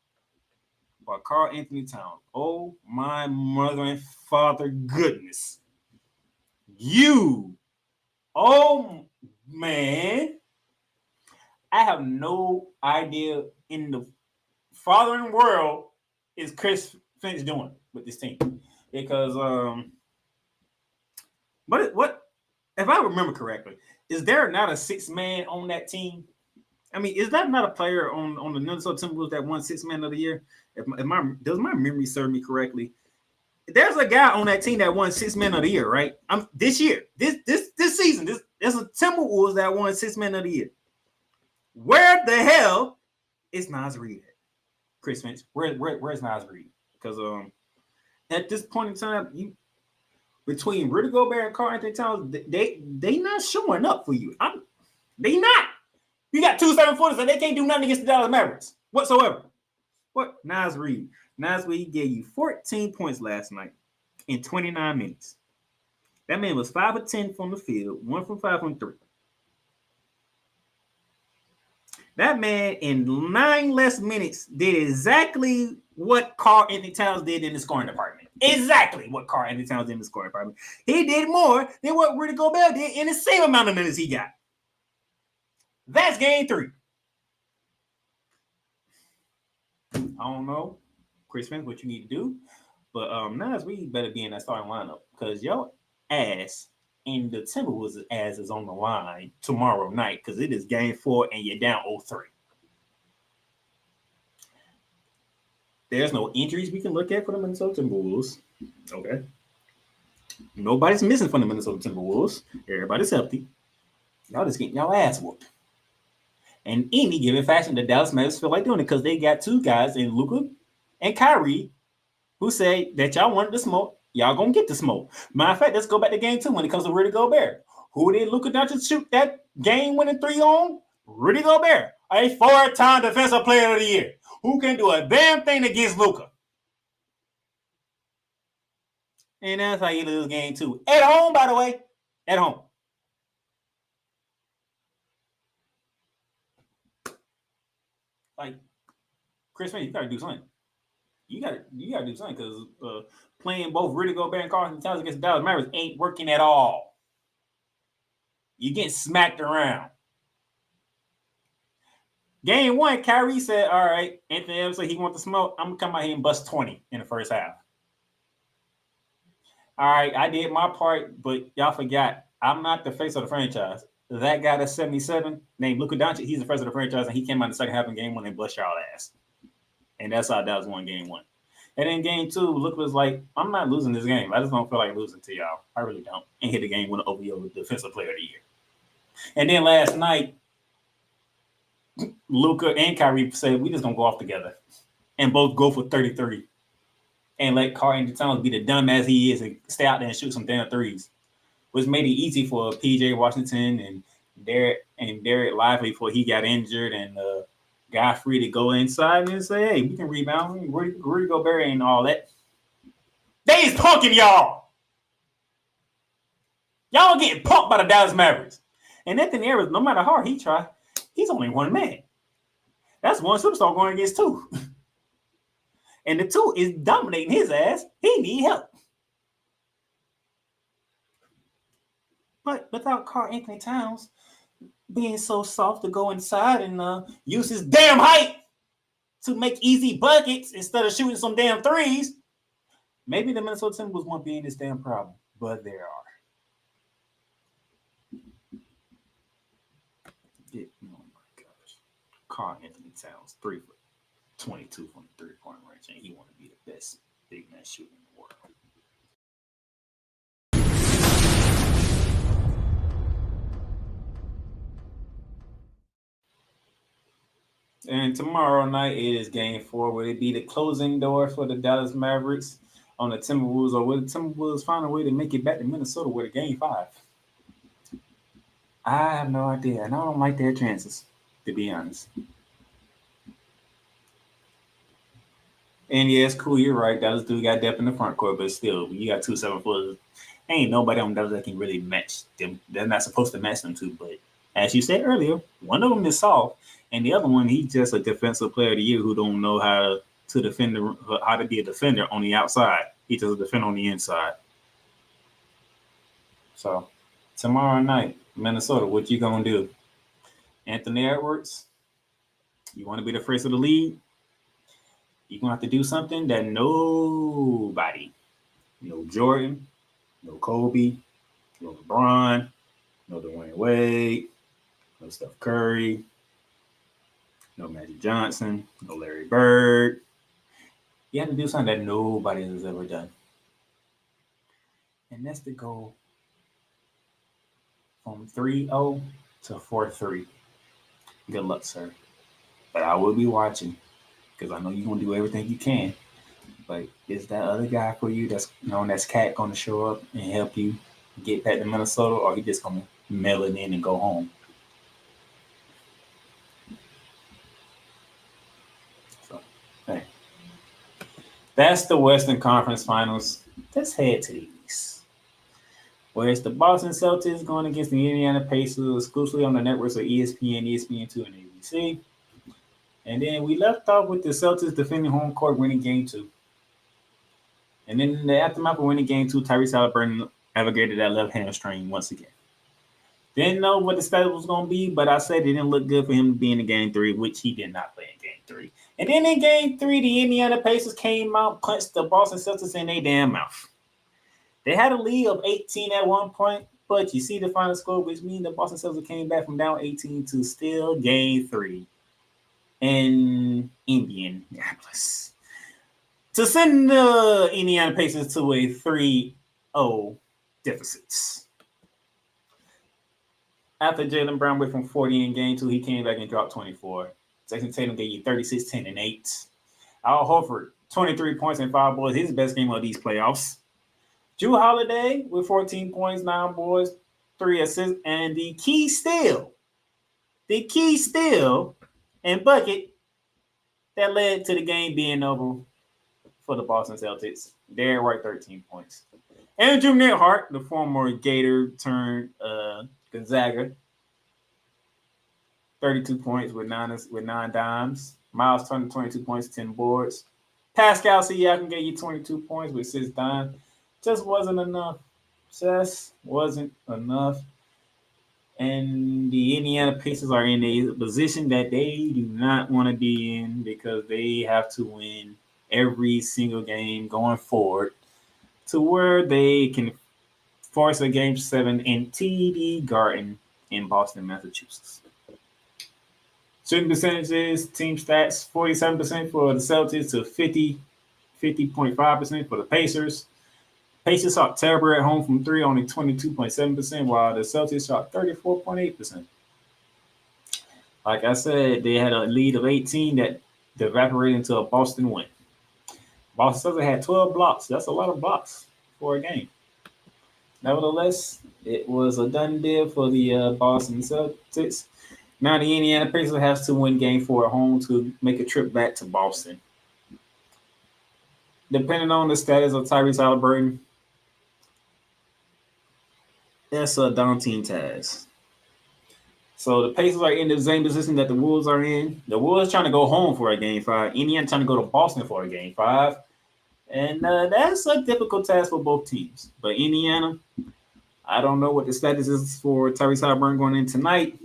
But Karl Anthony Towns, oh my mother and father goodness. Oh man. I have no idea in the fathering world is Chris Finch doing with this team. Because what if I remember correctly, is there not a six man on that team? I mean, is that not a player on the Minnesota Timberwolves that won 6 Man of the Year? Does my memory serve me correctly? There's a guy on that team that won 6 Man of the Year, right? This year, this season, there's a Timberwolves that won 6 Man of the Year. Where the hell is Naz Reid at? Chris Finch, where's Naz Reid? Because at this point in time, between Rudy Gobert and Karl Anthony Towns, they not showing up for you. They not. You got 2 7-footers and they can't do nothing against the Dallas Mavericks whatsoever. What? Naz Reid. Naz Reid gave you 14 points last night in 29 minutes. That man was 5 of 10 from the field, 1 from 5 from 3. That man in 9 less minutes did exactly what Karl Anthony Towns did in the scoring department. Exactly what Karl Anthony Towns did in the scoring department. He did more than what Rudy Gobert did in the same amount of minutes he got. That's game 3. I don't know, Chris Finch, what you need to do, but Naz Reid better be in that starting lineup because your ass and the Timberwolves' ass is on the line tomorrow night because it is game 4 and you're down 0-3. There's no injuries we can look at for the Minnesota Timberwolves. Okay. Nobody's missing from the Minnesota Timberwolves. Everybody's healthy. Y'all just getting y'all ass whooped. And any given fashion, the Dallas Mavericks feel like doing it because they got 2 guys in Luka and Kyrie who say that y'all wanted to smoke. Y'all gonna get the smoke. Matter of fact, let's go back to game 2 when it comes to Rudy Gobert. Who did Luka Doncic shoot that game-winning 3 on? Rudy Gobert, a 4-time Defensive Player of the Year. Who can do a damn thing against Luka? And that's how you lose game 2. At home, by the way. At home. Like, Chris Finch, you gotta do something. You gotta do something because playing both Rudy Gobert and Karl Anthony Towns against the Dallas Mavericks ain't working at all. You getting smacked around. Game 1, Kyrie said, all right, Anthony Edwards said he wants to smoke. I'm going to come out here and bust 20 in the first half. All right, I did my part, but y'all forgot. I'm not the face of the franchise. That guy that's 77, named Luka Doncic, he's the face of the franchise, and he came out in the second half in game 1 and bust y'all ass. And that's how Dallas won game 1. And then game 2, Luka was like, I'm not losing this game. I just don't feel like losing to y'all. I really don't. And hit the game winner over your Defensive Player of the Year. And then last night, Luka and Kyrie said, we just going to go off together and both go for 30-30 and let Karl Anthony Towns be the dumbass he is and stay out there and shoot some damn threes, which made it easy for P.J. Washington and Derek Lively before he got injured and got free to go inside and say, hey, we can rebound. Rudy Gobert and all that. They is punking y'all. Y'all getting punked by the Dallas Mavericks. And Anthony Edwards, no matter how hard he try, he's only one man. That's one superstar going against 2. And the 2 is dominating his ass. He need help. But without Karl Anthony Towns being so soft to go inside and use his damn height to make easy buckets instead of shooting some damn threes, maybe the Minnesota Timberwolves won't be in this damn problem. But there are. Oh my gosh. Karl Anthony Towns, 3 for 22 from the 3-point range, and he want to be the best big man shooter in the world. And tomorrow night it is game 4. Will it be the closing door for the Dallas Mavericks on the Timberwolves, or will the Timberwolves find a way to make it back to Minnesota with a game 5? I have no idea, and I don't like their chances, to be honest. And yes, cool, you're right. Dallas do got depth in the front court, but still, when you got 2 7-footers, ain't nobody on Dallas that can really match them. They're not supposed to match them too, but As you said earlier, one of them is soft, and the other one, he's just a defensive player of the year who don't know how to defend, how to be a defender on the outside. He's just a defender on the inside. So tomorrow night, Minnesota, what you gonna do? Anthony Edwards, you want to be the first of the league? You're gonna have to do something that nobody, no Jordan, no Kobe, no LeBron, no Dwayne Wade, no Steph Curry, no Magic Johnson, no Larry Bird. You have to do something that nobody has ever done. And that's to go from 3-0 to 4-3. Good luck, sir. But I will be watching because I know you're going to do everything you can. But is that other guy for you that's known as Cat going to show up and help you get back to Minnesota, or he just going to mail it in and go home? So, hey. That's the Western Conference Finals. Let's head to the East, where it's the Boston Celtics going against the Indiana Pacers exclusively on the networks of ESPN, ESPN2, and ABC. And then we left off with the Celtics defending home court, winning Game 2. And then in the aftermath of winning Game 2, Tyrese Halliburton navigated that left hamstring once again. Didn't know what the status was going to be, but I said it didn't look good for him to be in the Game 3, which he did not play in Game 3. And then in Game 3, the Indiana Pacers came out, punched the Boston Celtics in their damn mouth. They had a lead of 18 at one point, but you see the final score, which means the Boston Celtics came back from down 18 to still Game 3 in Indianapolis to send the Indiana Pacers to a 3-0 deficit. After Jaylen Brown went from 40 in Game 2, he came back and dropped 24. Jason Tatum gave you 36, 10, and 8. Al Horford, 23 points and 5 boards, his best game of these playoffs. Drew Holiday with 14 points, 9 boards, 3 assists, and the key steal and bucket that led to the game being over for the Boston Celtics. Derrick White, 13 points. Andrew Nembhard, the former Gator turned Gonzaga, 32 points with 9 dimes. Miles Turner, 22 points, 10 boards. Pascal Siakam gave you 22 points with 6 dimes. Just wasn't enough. And the Indiana Pacers are in a position that they do not want to be in because they have to win every single game going forward to where they can force a Game 7 in TD Garden in Boston, Massachusetts. Shooting percentages, team stats, 47% for the Celtics to 50.5% for the Pacers. Pacers shot terrible at home from 3, only 22.7%, while the Celtics shot 34.8%. Like I said, they had a lead of 18 that evaporated into a Boston win. Boston Celtics had 12 blocks. That's a lot of blocks for a game. Nevertheless, it was a done deal for the Boston Celtics. Now the Indiana Pacers has to win Game 4 at home to make a trip back to Boston. Depending on the status of Tyrese Halliburton, that's a daunting task. So the Pacers are in the same position that the Wolves are in. The Wolves trying to go home for a Game 5. Indiana trying to go to Boston for a Game 5. And that's a difficult task for both teams. But Indiana, I don't know what the status is for Tyrese Halliburton going in tonight.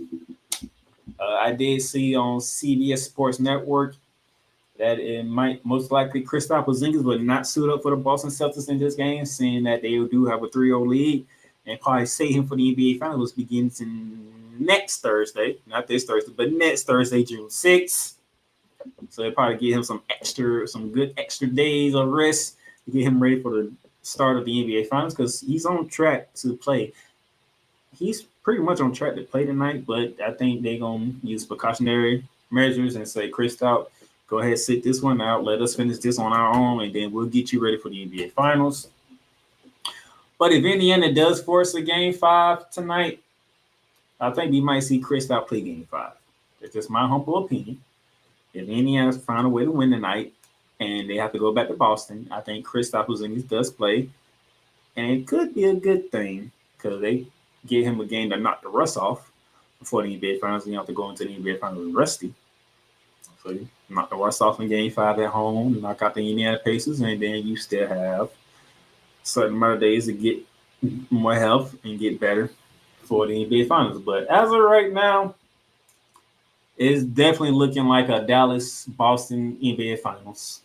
I did see on CBS Sports Network that it might most likely Kristaps Porzingis would not suit up for the Boston Celtics in this game, seeing that they do have a 3-0 lead, and probably save him for the NBA Finals begins in next Thursday, not this Thursday, but next Thursday, June 6th. So they probably give him some good extra days of rest to get him ready for the start of the NBA Finals because he's on track to play. He's pretty much on track to play tonight, but I think they're going to use precautionary measures and say, Kristaps, go ahead, sit this one out. Let us finish this on our own, and then we'll get you ready for the NBA Finals. But if Indiana does force a Game 5 tonight, I think we might see Kristaps play Game 5. That's just my humble opinion. If Indiana find a way to win tonight and they have to go back to Boston, I think Kristaps Porzingis does play. And it could be a good thing because they give him a game to knock the rust off before the NBA Finals. You have to go into the NBA Finals rusty. So you knock the West off in Game 5 at home, knock out the Indiana Pacers, and then you still have a certain amount of days to get more health and get better for the NBA Finals. But as of right now, it's definitely looking like a Dallas-Boston NBA Finals,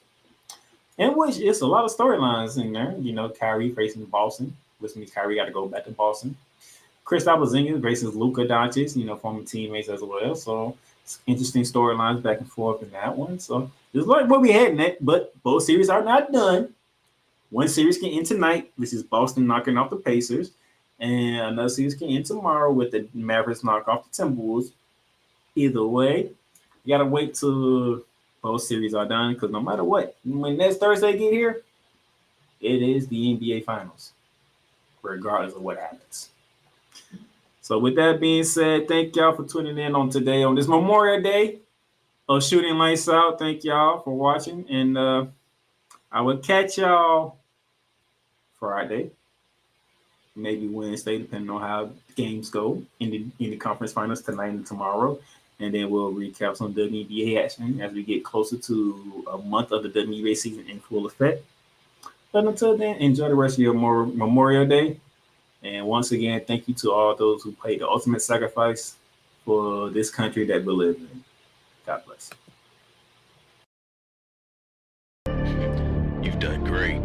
in which it's a lot of storylines in there. You know, Kyrie facing Boston, which means Kyrie got to go back to Boston. Kristaps Porzingis versus Luka Doncic, you know, former teammates as well. So it's interesting storylines back and forth in that one. So it's like what we had in that, but both series are not done. One series can end tonight, which is Boston knocking off the Pacers, and another series can end tomorrow with the Mavericks knock off the Timberwolves. Either way, you gotta wait till both series are done, because no matter what, when next Thursday get here, it is the NBA Finals, regardless of what happens. So with that being said, thank y'all for tuning in on today on this Memorial Day of Shooting Lights Out. Thank y'all for watching, and I will catch y'all Friday, maybe Wednesday, depending on how games go in the conference finals tonight and tomorrow. And then we'll recap some WNBA action as we get closer to a month of the WNBA season in full effect. But until then, enjoy the rest of your Memorial Day. And once again, thank you to all those who paid the ultimate sacrifice for this country that we live in. God bless. You've done great,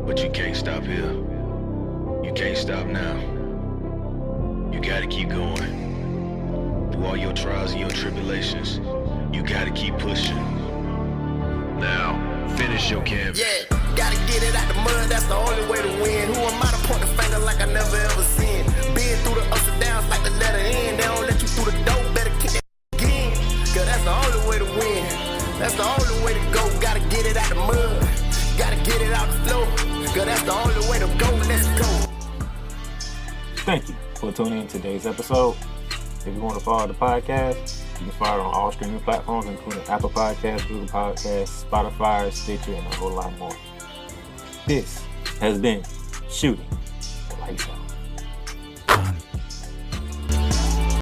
but you can't stop here. You can't stop now. You gotta keep going. Through all your trials and your tribulations, you gotta keep pushing. Now, finish your canvas. Yeah, gotta get it out the mud, that's the only way to win. Who am I to point the finger like I never ever seen? Been through the ups and downs like the letter N. They don't let you through the door, better kick that again. Cause that's the only way to win. That's the only way to go. Gotta get it out the mud, gotta get it out the floor. Cause that's the only way to go. Let's go. Thank you for tuning in to today's episode. If you want to follow the podcast, you can follow it on all streaming platforms, including Apple Podcasts, Google Podcasts, Spotify, Stitcher, and a whole lot more. This has been Shooting Lights Out.